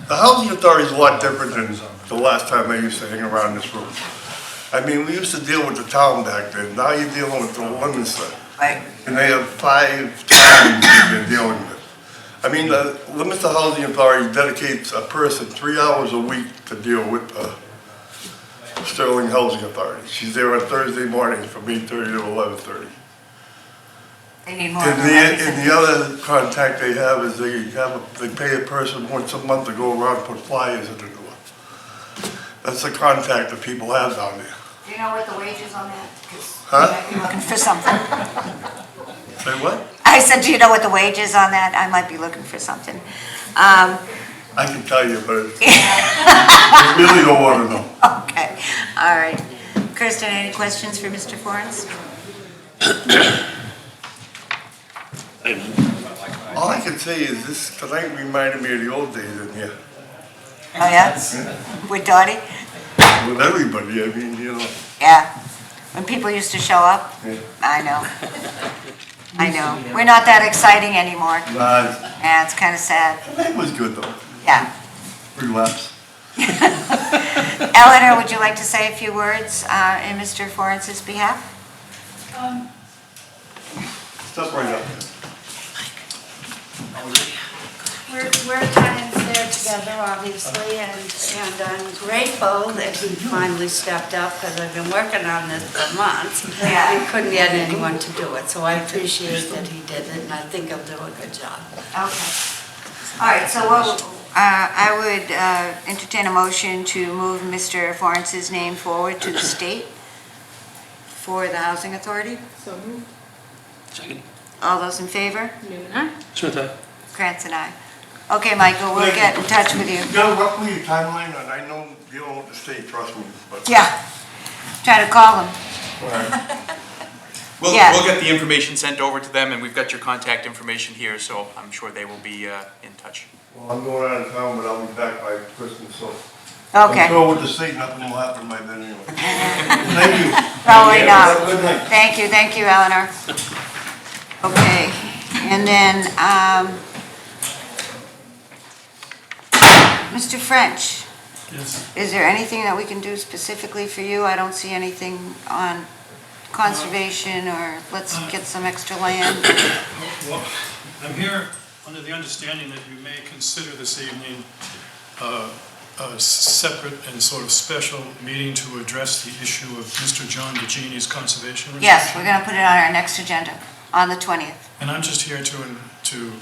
the housing authority is a lot different than the last time I used to hang around this room. I mean, we used to deal with the town back then. Now you're dealing with the Leominster. Right. And they have 5 towns that they're dealing with. I mean, the Leominster Housing Authority dedicates a person 3 hours a week to deal with the Sterling Housing Authority. She's there on Thursday mornings from 8:30 to 11:30. They need more. And the other contact they have is they pay a person once a month to go around and put flyers in the door. That's the contact that people have down there. Do you know what the wages on that? 'Cause Huh? you might be looking for something. Say what? I said, do you know what the wage is on that? I might be looking for something. I can tell you, but I really don't want to know. Okay, all right. Kirsten, any questions for Mr. Forens? All I can say is this tonight reminded me of the old days in here. Oh, yeah? With Dottie? With everybody, I mean, you know. Yeah. When people used to show up? Yeah. I know. I know. We're not that exciting anymore. Nah, Yeah, it's kind of sad. it was good though. Yeah. Relapse. Eleanor, would you like to say a few words in Mr. Forens's behalf? Step right up. We're tenants there together, obviously, and I'm grateful that he finally stepped up, because I've been working on this for months. Yeah. And couldn't get anyone to do it, so I appreciate that he did it, and I think he'll do a good job. Okay. All right, so I would entertain a motion to move Mr. Forens's name forward to the state for the Housing Authority. So moved. Second. All those in favor? Smith, aye. Krantz and I. Okay, Michael, we'll get in touch with you. You got roughly a timeline, and I know dealing with the state, trust me, but. Yeah. Try to call them. All right. We'll Yeah. get the information sent over to them, and we've got your contact information here, so I'm sure they will be in touch. Well, I'm going out of town, but I'll be back by Christmas, so. Okay. I'm sure with the state, nothing will happen by then anyway. Thank you. Probably not. Have a good night. Thank you, Eleanor. Okay, and then, Mr. French, Yes. is there anything that we can do specifically for you? I don't see anything on conservation or let's get some extra land. Well, I'm here under the understanding that you may consider this evening a separate and sort of special meeting to address the issue of Mr. John DeGenie's conservation restriction. Yes, we're gonna put it on our next agenda, on the 20th. And I'm just here to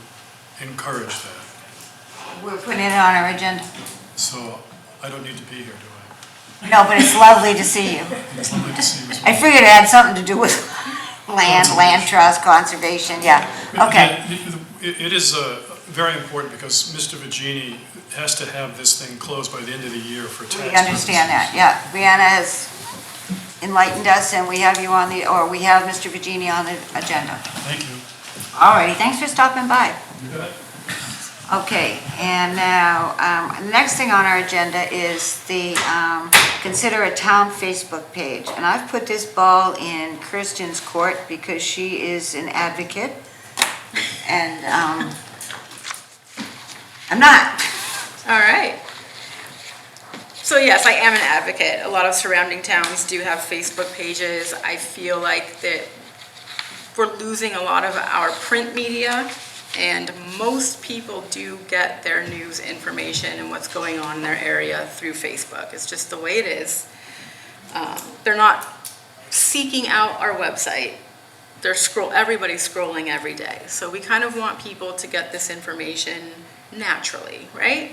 encourage that. We're putting it on our agenda. So I don't need to be here, do I? No, but it's lovely to see you. It's lovely to see you as I well. figured it had something to do with land trust, conservation, yeah, okay. It is very important because Mr. Vigini has to have this thing closed by the end of the year for tax We understand that, yeah. Brianna has enlightened us and we have you on the, or we have Mr. Vigini on the agenda. Thank you. All righty, thanks for stopping by. You bet. Okay, and now, the next thing on our agenda is the, consider a town Facebook page. And I've put this ball in Kirsten's court because she is an advocate. And, I'm not. All right. So yes, I am an advocate. A lot of surrounding towns do have Facebook pages. I feel like that we're losing a lot of our print media, and most people do get their news information and what's going on in their area through Facebook. It's just the way it is. They're not seeking out our website. Everybody's scrolling every day. So we kind of want people to get this information naturally, right?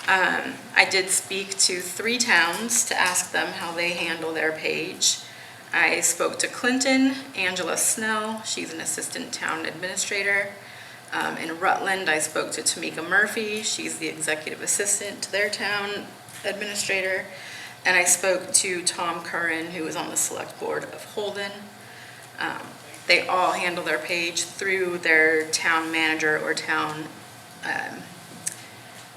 I did speak to 3 towns to ask them how they handle their page. I spoke to Clinton, Angela Snell, she's an assistant town administrator. In Rutland, I spoke to Tamika Murphy, she's the executive assistant to their town administrator. And I spoke to Tom Curran, who is on the select board of Holden. They all handle their page through their town manager or town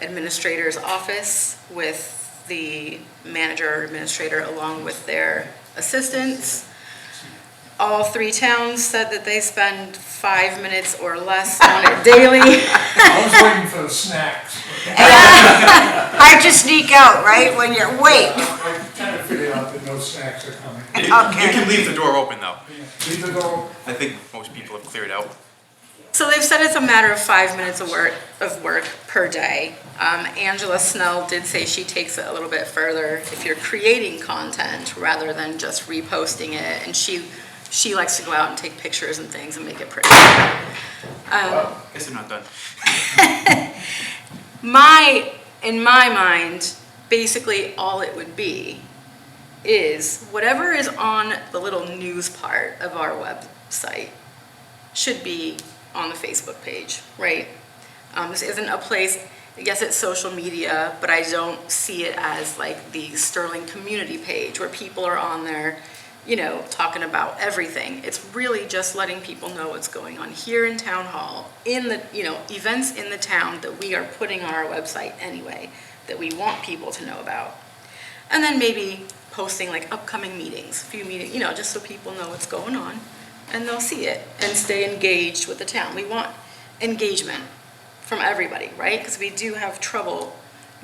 administrator's office, with the manager or administrator along with their assistants. All 3 towns said that they spend 5 minutes or less on it daily. I was waiting for the snacks. Hard to sneak out, right, when you're, wait. I kind of figured out that no snacks are coming. You can leave the door open, though. Leave the door open? I think most people have cleared out. So they've said it's a matter of 5 minutes of work per day. Angela Snell did say she takes it a little bit further if you're creating content rather than just reposting it. And she likes to go out and take pictures and things and make it pretty. Guess I'm not done. In my mind, basically all it would be is whatever is on the little news part of our website should be on the Facebook page, right? This isn't a place, yes, it's social media, but I don't see it as like the Sterling community page where people are on there, you know, talking about everything. It's really just letting people know what's going on here in Town Hall, in the, you know, events in the town that we are putting on our website anyway, that we want people to know about. And then maybe posting like upcoming meetings, a few meetings, you know, just so people know what's going on and they'll see it and stay engaged with the town. We want engagement from everybody, right? Because we do have trouble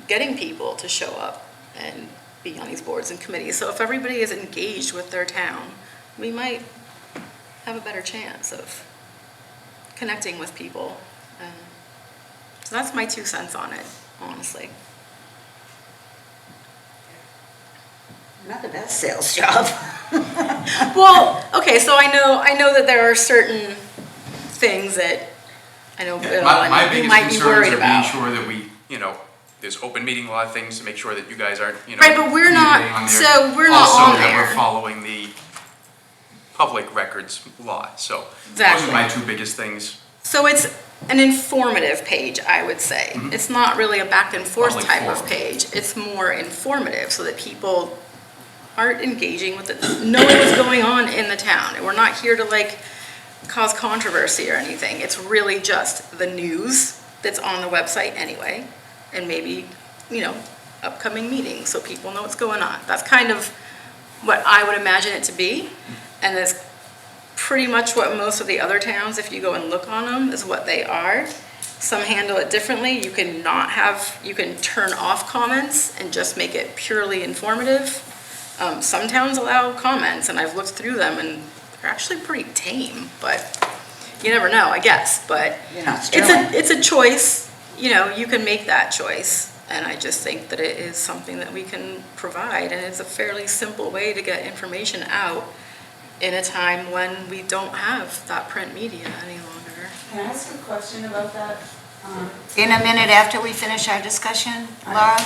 getting people to show up and be on these boards and committees. So if everybody is engaged with their town, we might have a better chance of connecting with people. So that's my 2 cents on it, honestly. Not the best sales job. Well, okay, so I know that there are certain things that I know Bill My and you biggest might be concerns worried are being about. sure that we, you know, there's open meeting law things to make sure that you guys aren't, you know. Right, but we're not- communicating on there. so we're not on Also, that there. we're following the public records law, so. Exactly. Those are my 2 biggest things. So it's an informative page, I would say. It's not really a back and forth Public type of forum. page. It's more informative so that people are engaging with it, knowing what's going on in the town. And we're not here to like cause controversy or anything. It's really just the news that's on the website anyway, and maybe, you know, upcoming meetings so people know what's going on. That's kind of what I would imagine it to be, and that's pretty much what most of the other towns, if you go and look on them, is what they are. Some handle it differently. You can turn off comments and just make it purely informative. Some towns allow comments, and I've looked through them, and they're actually pretty tame, but you never know, I guess. But it's a choice, you know, you can make that choice. And I just think that it is something that we can provide, and it's a fairly simple way to get information out in a time when we don't have that print media any longer. Can I ask a question about that? In a minute after we finish our discussion, Laura?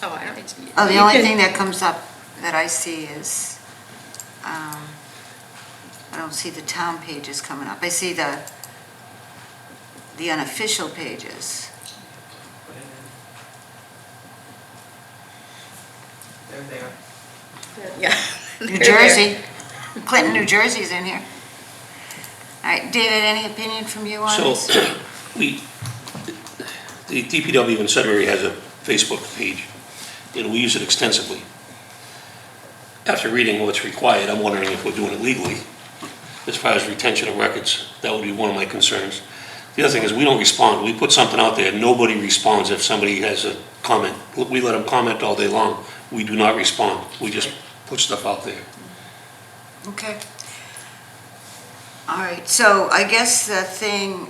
Oh, I don't need to. Oh, the only thing that comes up that I see is, I don't see the town pages coming up. I see the unofficial pages. They're there. Yeah. New Jersey, Clinton, New Jersey's in here. All right, David, any opinion from you on So, this? the DPW in Sudbury has a Facebook page, and we use it extensively. After reading what's required, I'm wondering if we're doing it legally. As far as retention of records, that would be one of my concerns. The other thing is we don't respond. We put something out there, nobody responds if somebody has a comment. We let them comment all day long. we do not respond. We just put stuff out there. Okay. All right, so I guess the thing,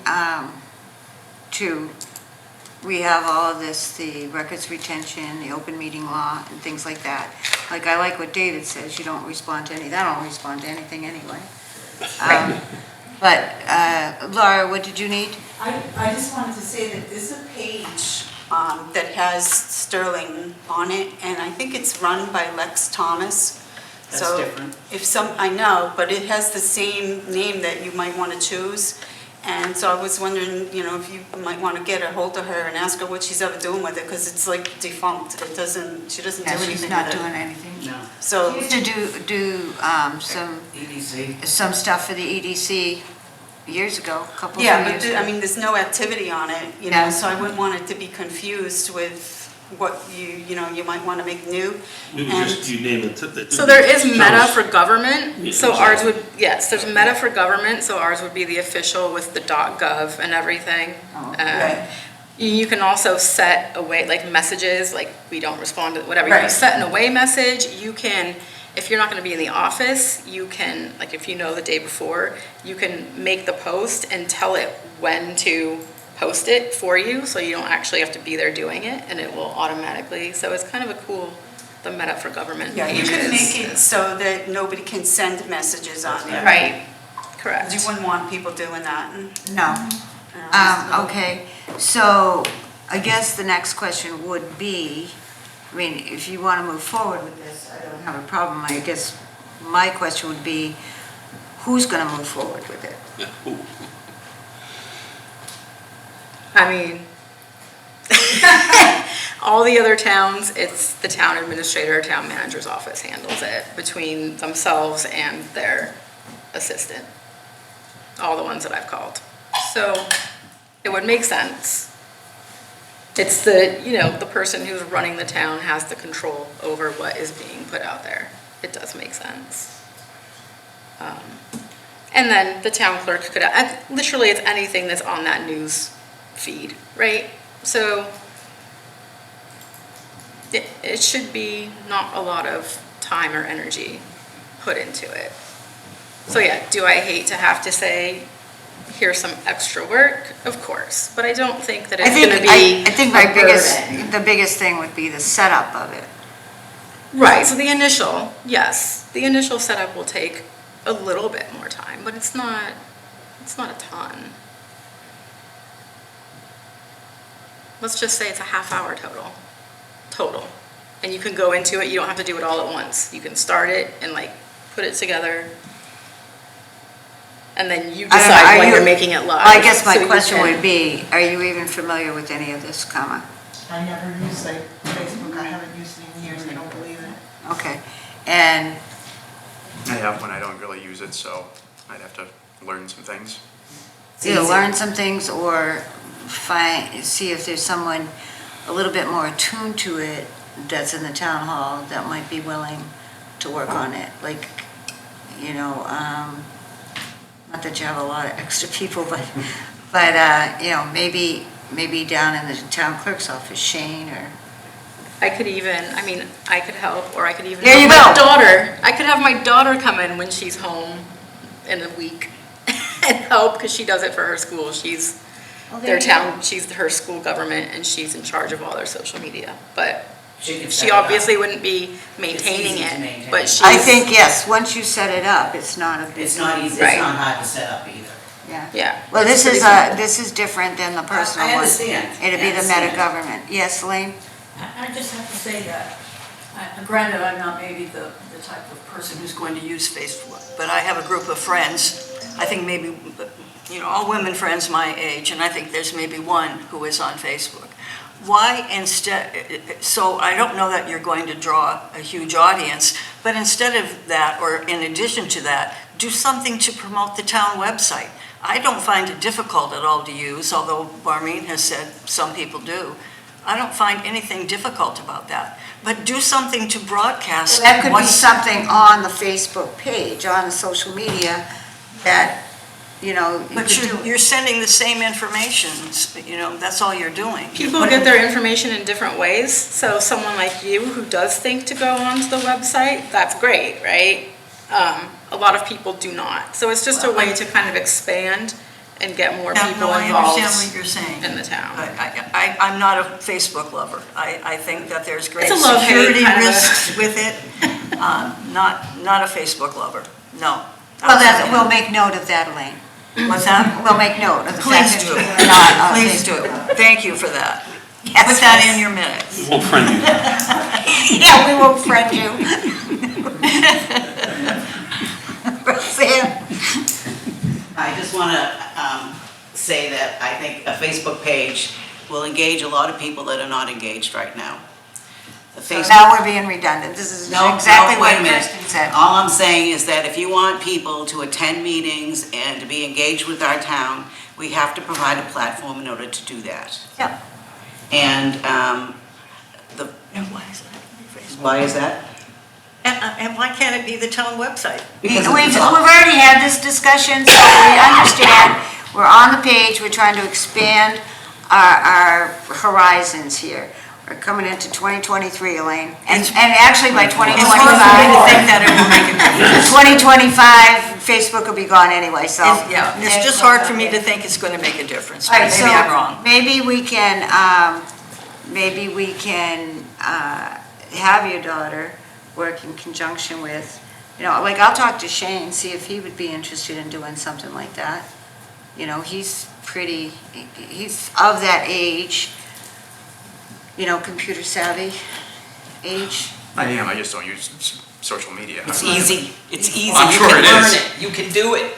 we have all of this, the records retention, the open meeting law, and things like that. Like, I like what David says, you don't respond to I don't respond to anything anyway. But, Laura, what did you need? I just wanted to say that there's a page that has Sterling on it, and I think it's run by Lex Thomas. That's different. I know, but it has the same name that you might want to choose. And so I was wondering, if you might want to get a hold of her and ask her what she's ever doing with it, because it's like defunct. She doesn't do anything She's not with it. doing anything. No. So. She used to do EDC. some stuff for the EDC years ago, a couple of Yeah, years but ago. there's no activity on it, Yeah. so I wouldn't want it to be confused with what you might want to make new. Maybe just you name it. So there is Meta for government, Yeah, so exactly. ours would, yes, there's Meta for government, so ours would be the official with the .gov and everything. Right. You can also set away, like messages, like we don't respond to whatever. You Right. set an away message, you can, if you're not gonna be in the office, you can, like if you know the day before, you can make the post and tell it when to post it for you, so you don't actually have to be there doing it, and it will automatically, so it's kind of a cool, the Meta for government. Yeah, you pages. can make it so that nobody can send messages on there. Right, correct. You wouldn't want people doing that. No. Okay, so I guess the next question would be, if you want to move forward with this, I don't have a problem. I guess my question would be, who's going to move forward with it? Yeah. Ooh. I mean, all the other towns, it's the town administrator, town manager's office handles it between themselves and their assistant. All the ones that I've called. So it would make sense. It's the person who's running the town has the control over what is being put out there. It does make sense. And then the town clerk could, literally it's anything that's on that news feed, right? So it should be not a lot of time or energy put into it. So yeah, do I hate to have to say, here's some extra work? Of course, but I don't think that it's gonna be I think the biggest thing would be the setup of it. Right, so the initial setup will take a little bit more time, but it's not a ton. Let's just say it's a half hour total. And you can go into it, you don't have to do it all at once. You can start it and put it together. And then you decide when you're making it live. I guess my So you question can- would be, are you even familiar with any of this, comma? I never used Facebook, I haven't used it in years, I don't believe it. Okay, and I have one, I don't really use it, so I'd have to learn some things. either learn some things or see if there's someone a little bit more attuned to it that's in the town hall that might be willing to work on it. Not that you have a lot of extra people, but maybe down in the town clerk's office, Shane or. I could help, or I could even There you have my go. daughter. I could have my daughter come in when she's home in a week and help, because she does it for her school. She's she's her school government, and she's in charge of all their social media. But she obviously wouldn't be maintaining easy to it, maintain. but she's. I think, yes, once you set it up, it's not a big. It's not easy, Right. it's not hard to set up either. Yeah. Well, It's this pretty is different than the personal one. I understand. It'd be the meta government. Yes, Elaine? I just have to say that, granted, I'm not maybe the type of person who's going to use Facebook, but I have a group of friends, I think maybe, all women friends my age, and I think there's maybe one who is on Facebook. Why so I don't know that you're going to draw a huge audience, but instead of that, or in addition to that, do something to promote the town website. I don't find it difficult at all to use, although Barmeen has said some people do. I don't find anything difficult about that. But do something to broadcast. That could be something on the Facebook page, on the social media, that you know. you But could do- you're sending the same information, that's all you're doing. People get their information in different ways, so someone like you who does think to go onto the website, that's great, right? A lot of people do not, so it's just a way to kind of expand and get more Yeah, people no, I understand involved what you're saying. in the town. I'm not a Facebook lover. I think that there's great It's a love-hate security kind of a- risks with it. Not a Facebook lover, no. Well, we'll make note of that, Elaine. What's that? We'll make note of the Please fact do. that you're not on Please Facebook. do. Thank you for that. Yes, Put that yes. in your minutes. We'll friend you. Yeah, we won't friend you. Roseanne? I just want to say that I think a Facebook page will engage a lot of people that are not engaged right now. The So Facebook- now we're being redundant. This is exactly wait what a minute. Kristen said. All I'm saying is that if you want people to attend meetings and to be engaged with our town, we have to provide a platform in order to do that. Yeah. And And why is that? why is that? And why can't it be the town website? Because We've it's all- already had this discussion, so we understand, we're on the page, we're trying to expand our horizons here. We're coming into 2023, Elaine, and actually by It's hard for me to think 2025, that it will make a difference. 2025, Facebook will be gone anyway, so. Yeah, it's just hard for me to think it's going to make a difference, All but right, maybe so I'm wrong. maybe we can have your daughter work in conjunction with, like I'll talk to Shane, see if he would be interested in doing something like that. He's of that age, computer savvy age. I am, I just don't use social media. It's easy. It's easy. I'm You sure can it learn is. it. You can do it.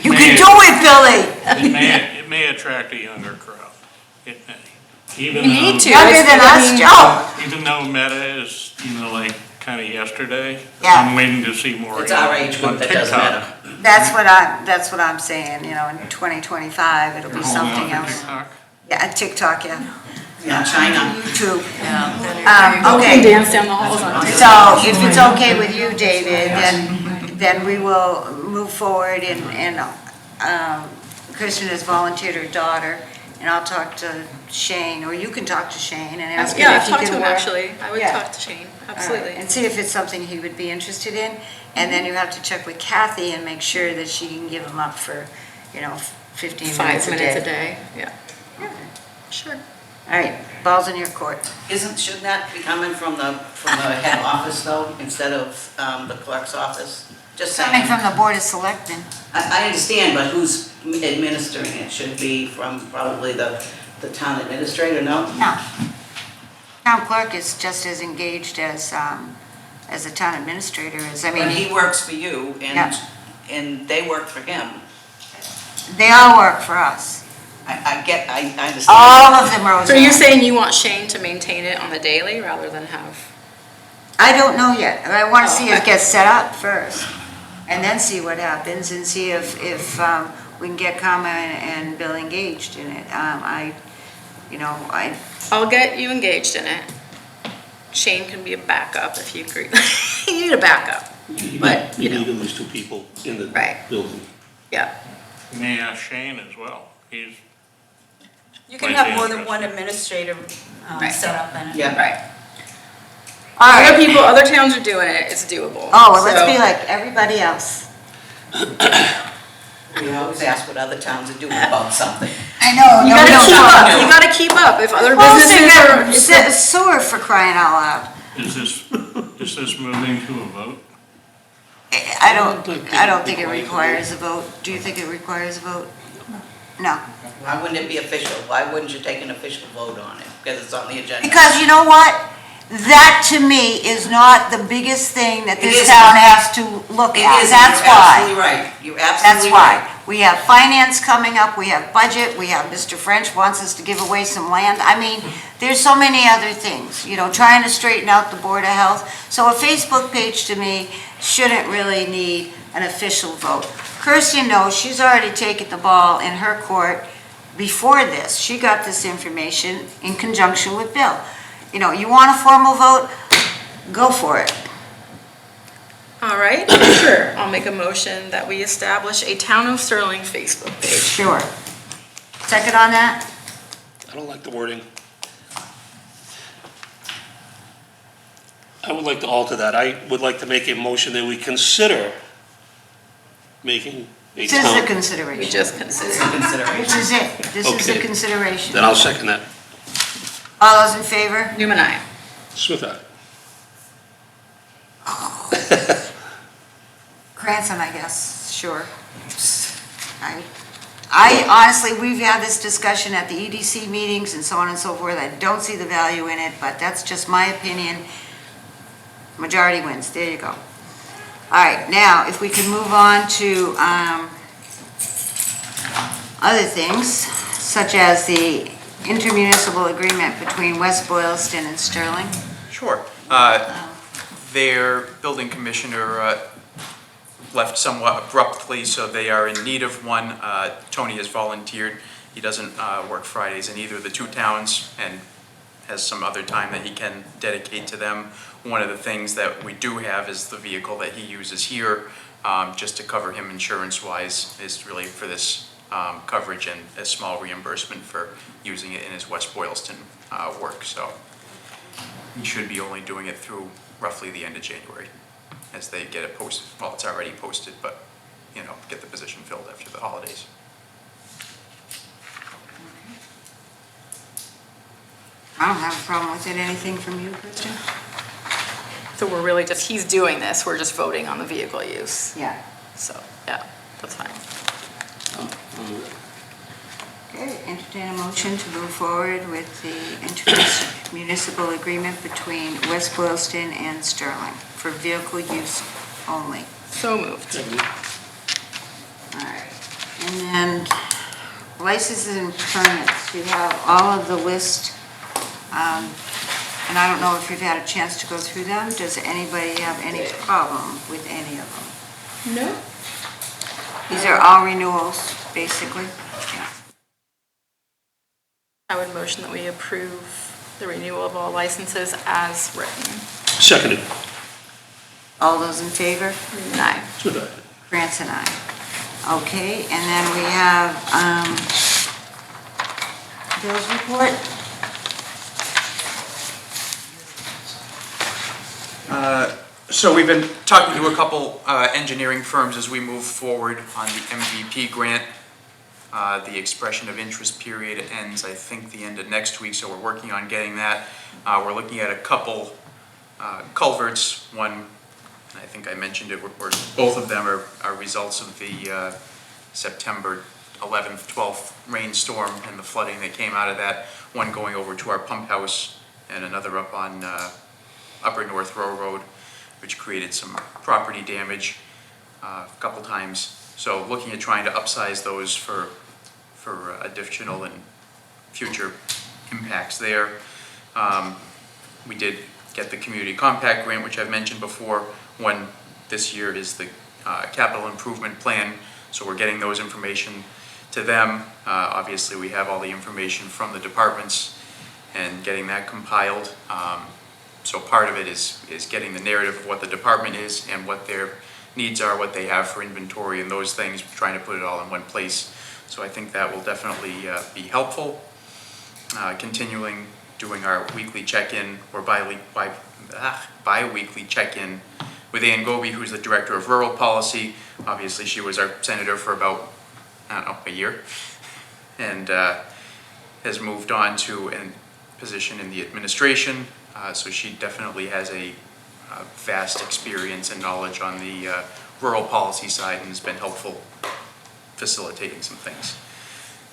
You can do it, Billy! It may attract a younger crowd. It may. Even You need though- to. Younger than us, Joe. Even though Meta is, like kind of yesterday. Yeah. I'm waiting to see more. It's our age group on that does TikTok. matter. That's what I'm saying, in 2025, it'll be They're holding something out for else. TikTok. Yeah, YouTube. Yeah, China. YouTube. You Okay. can dance down the halls on TikTok. So if it's okay with you, David, then we will move forward and Kristen has volunteered her daughter, and I'll talk to Shane, or you can talk to Shane and ask him Yeah, if I've he talked to can him work. actually. I would Yeah. talk to Shane, All right, absolutely. and see if it's something he would be interested in, and then you have to check with Kathy and make sure that she can give him up for, 15 minutes 5 minutes a day, yeah. Sure. All right, ball's in your court. Shouldn't that be coming from the head office though, instead of the clerk's office? Just saying. Coming from the Board of Selectmen. I understand, but who's administering it? Should it be from probably the town administrator, no? No. Town clerk is just as engaged as the town administrator is. I mean, But he works for you Yeah. and they work for him. they all work for us. I understand. All of them, Roseanne. So you're saying you want Shane to maintain it on the daily rather than have? I don't know yet. I want to Oh, see it okay. get set up first, and then see what happens, and see if we can get Kama and Bill engaged in it. I'll get you engaged in it. Shane can be a backup if you agree. You need a backup, but, You need at least two people in the Right. building. yeah. You may ask Shane as well. He's. You can might have be more than interested. one administrator Right. set up in it. Yeah. Right. All Other right. people, other towns are doing it, it's doable. Oh, well, let's So- be like everybody else. We always ask what other towns are doing about something. I know. You gotta keep up, you gotta keep up. If other businesses are. Sewer for crying out loud. Is this moving to a vote? I don't think it requires a vote. Do you think it requires a vote? No. Why wouldn't it be official? Why wouldn't you take an official vote on it? Because it's on the agenda. Because you know what? That to me is not the biggest thing that It this isn't. town has to look It at. isn't. That's You're why. absolutely right. You're That's absolutely why. right. We have finance coming up, we have budget, we have Mr. French wants us to give away some land. I mean, there's so many other things, trying to straighten out the Board of Health. So a Facebook page to me shouldn't really need an official vote. Kirsten knows, she's already taken the ball in her court before this. She got this information in conjunction with Bill. You want a formal vote? Go for it. All right, sure. I'll make a motion that we establish a Town of Sterling Facebook page. Sure. Second on that? I don't like the wording. I would like to alter that. I would like to make a motion that we consider making a This is the town. consideration. We just considered. This is it. This is the Okay. consideration. Then I'll second that. All those in favor? Newman, aye. Smith, aye. Cranston, I guess, sure. I honestly, we've had this discussion at the EDC meetings and so on and so forth. I don't see the value in it, but that's just my opinion. Majority wins. There you go. All right, now, if we can move on to other things, such as the intermunicipal agreement between West Boylston and Sterling. Sure. Their building commissioner left somewhat abruptly, so they are in need of one. Tony has volunteered. He doesn't work Fridays in either of the two towns and has some other time that he can dedicate to them. One of the things that we do have is the vehicle that he uses here, just to cover him insurance-wise, is really for this coverage and a small reimbursement for using it in his West Boylston work. So he should be only doing it through roughly the end of January as they get it posted. Well, it's already posted, but, you know, get the position filled after the holidays. I don't have a problem with it. Anything from you, Kristen? So we're really just, he's doing this, we're just voting on the vehicle use. Yeah. So, yeah, that's fine. Okay, entertain a motion to move forward with the intermunicipal agreement between West Boylston and Sterling for vehicle use only. So moved. All right. And then licenses and permits, we have all of the list. And I don't know if you've had a chance to go through them. Does anybody have any problem with any of them? No. These are all renewals, basically. Yeah. I would motion that we approve the renewal of all licenses as written. Seconded. All those in favor? Newman, aye. Smith, aye. Grants and I. Okay, and then we have Bill's report. So we've been talking to a couple engineering firms as we move forward on the MVP grant. The expression of interest period ends, I think, the end of next week, so we're working on getting that. We're looking at a couple culverts. One, I think I mentioned it, both of them are results of the September 11th, 12th rainstorm and the flooding that came out of that. One going over to our pump house and another up on Upper North Row Road, which created some property damage a couple times. So looking at trying to upsize those for additional and future impacts there. We did get the community compact grant, which I've mentioned before. One this year is the capital improvement plan, so we're getting those information to them. Obviously, we have all the information from the departments and getting that compiled. So part of it is getting the narrative of what the department is and what their needs are, what they have for inventory and those things, trying to put it all in one place. So I think that will definitely be helpful. Continuing doing our weekly check-in or bi-weekly check-in with Ann Goby, who's the Director of Rural Policy. Obviously, she was our senator for about, I don't know, a year, and has moved on to a position in the administration. So she definitely has a vast experience and knowledge on the rural policy side and has been helpful facilitating some things.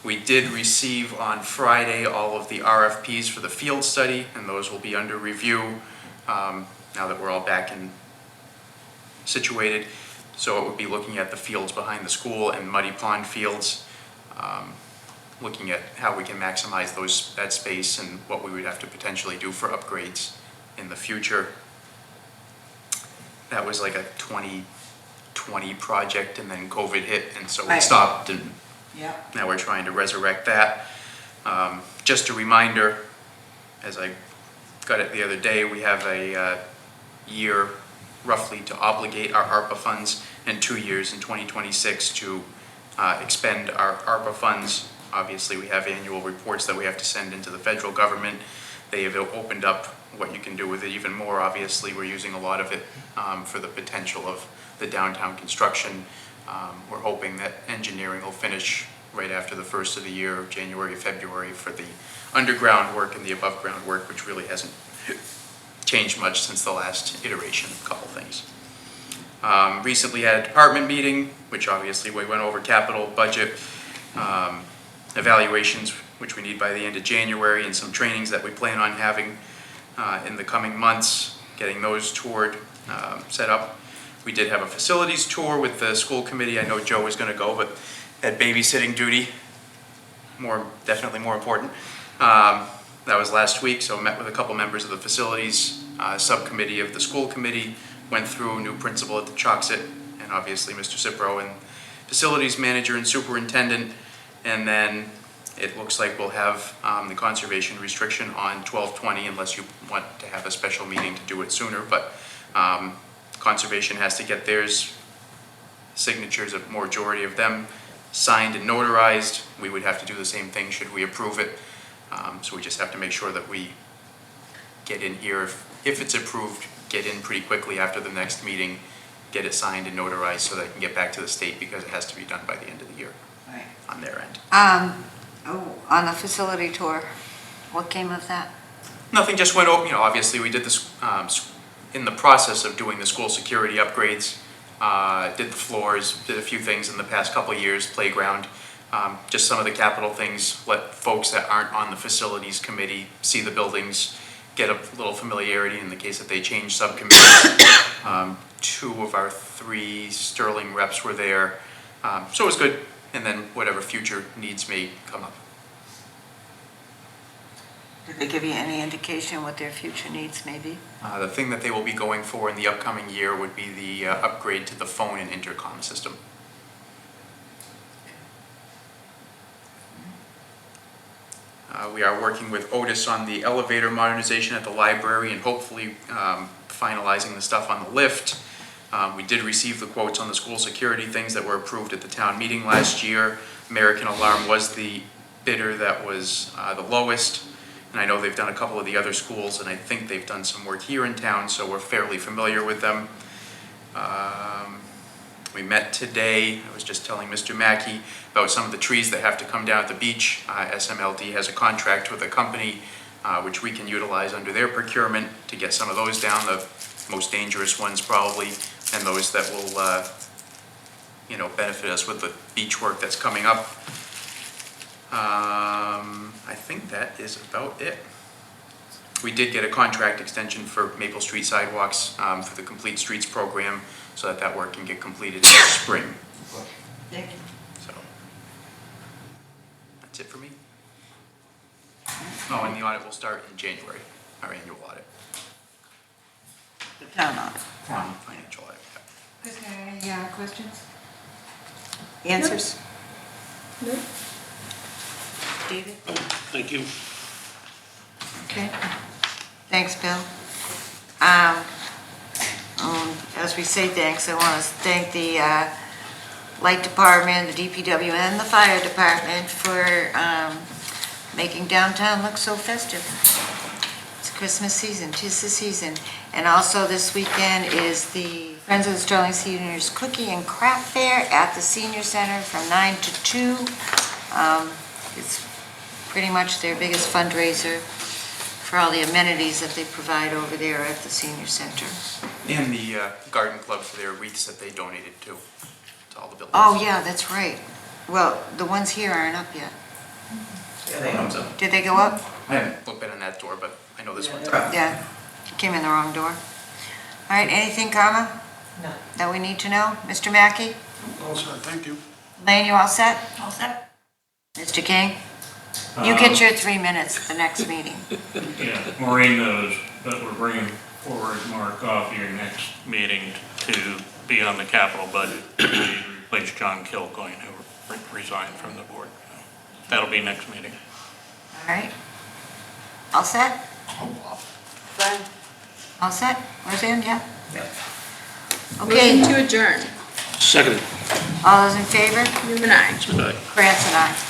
We did receive on Friday all of the RFPs for the field study, and those will be under review now that we're all back and situated. So it would be looking at the fields behind the school and muddy pond fields, looking at how we can maximize that space and what we would have to potentially do for upgrades in the future. That was like a 2020 project, and then COVID hit, and so it stopped, and now we're trying to resurrect that. Just a reminder, as I got it the other day, we have a year roughly to obligate our ARPA funds, and 2 years in 2026 to expend our ARPA funds. Obviously, we have annual reports that we have to send into the federal government. They have opened up what you can do with it even more. Obviously, we're using a lot of it for the potential of the downtown construction. We're hoping that engineering will finish right after the first of the year, January, February, for the underground work and the above ground work, which really hasn't changed much since the last iteration, a couple things. Recently had a department meeting, which obviously we went over capital budget, evaluations, which we need by the end of January, and some trainings that we plan on having in the coming months, getting those toured, set up. We did have a facilities tour with the school committee. I know Joe was going to go, but had babysitting duty, definitely more important. That was last week, so I met with a couple members of the facilities subcommittee of the school committee, went through a new principal at the Choxit, and obviously Mr. Cipro, and facilities manager and superintendent, and then it looks like we'll have the conservation restriction on 12/20 unless you want to have a special meeting to do it sooner, but conservation has to get theirs signatures, a majority of them signed and notarized. We would have to do the same thing should we approve it. So we just have to make sure that we get in here, if it's approved, get in pretty quickly after the next meeting, get it signed and notarized so that it can get back to the state, because it has to be done by the end of the year on their end. On the facility tour, what came of that? Nothing, just went over, obviously we did this, in the process of doing the school security upgrades, did the floors, did a few things in the past couple of years, playground, just some of the capital things, let folks that aren't on the facilities committee see the buildings, get a little familiarity in the case that they change subcommittees. 2 of our 3 Sterling reps were there, so it was good, and then whatever future needs may come up. Did they give you any indication what their future needs may be? The thing that they will be going for in the upcoming year would be the upgrade to the phone and intercom system. We are working with Otis on the elevator modernization at the library and hopefully finalizing the stuff on the lift. We did receive the quotes on the school security things that were approved at the town meeting last year. American Alarm was the bidder that was the lowest. And I know they've done a couple of the other schools, and I think they've done some work here in town, so we're fairly familiar with them. We met today. I was just telling Mr. Mackey about some of the trees that have to come down at the beach. SMLD has a contract with a company which we can utilize under their procurement to get some of those down, the most dangerous ones probably, and those that will benefit us with the beach work that's coming up. I think that is about it. We did get a contract extension for Maple Street sidewalks for the Complete Streets program, so that work can get completed in the spring. Thank you. So, that's it for me. Oh, and the audit will start in January, our annual audit. The town audit. Town financial audit. Is there any questions? Answers? No. David? Thank you. Okay. Thanks, Bill. As we say thanks, I want to thank the Light Department, the DPW, and the Fire Department for making downtown look so festive. It's Christmas season, 'tis the season. And also this weekend is the Friends of the Sterling Seniors Cookie and Craft Fair at the Senior Center from 9 to 2. It's pretty much their biggest fundraiser for all the amenities that they provide over there at the Senior Center. And the garden club for their wreaths that they donated to all the buildings. Oh, yeah, that's right. Well, the ones here aren't up yet. Yeah, they know so. Did they go up? I haven't been in that door, but I know this one's Yeah, came in the wrong door. All right, anything, Karma? No. That we need to know? Mr. Mackey? All set, thank you. Lane, you all set? All set? Mr. King? You get your 3 minutes at the next meeting. Yeah, Maureen knows, but we're bringing forward Mark off your next meeting to be on the capital budget. We replace John Kilcoyne, who resigned from the board. So that'll be next meeting. All right. All set? All set? Roseanne, yeah? Yep. Okay. Motion to adjourn. Seconded. All those in favor? Newman, aye. Good night. Krantz and I.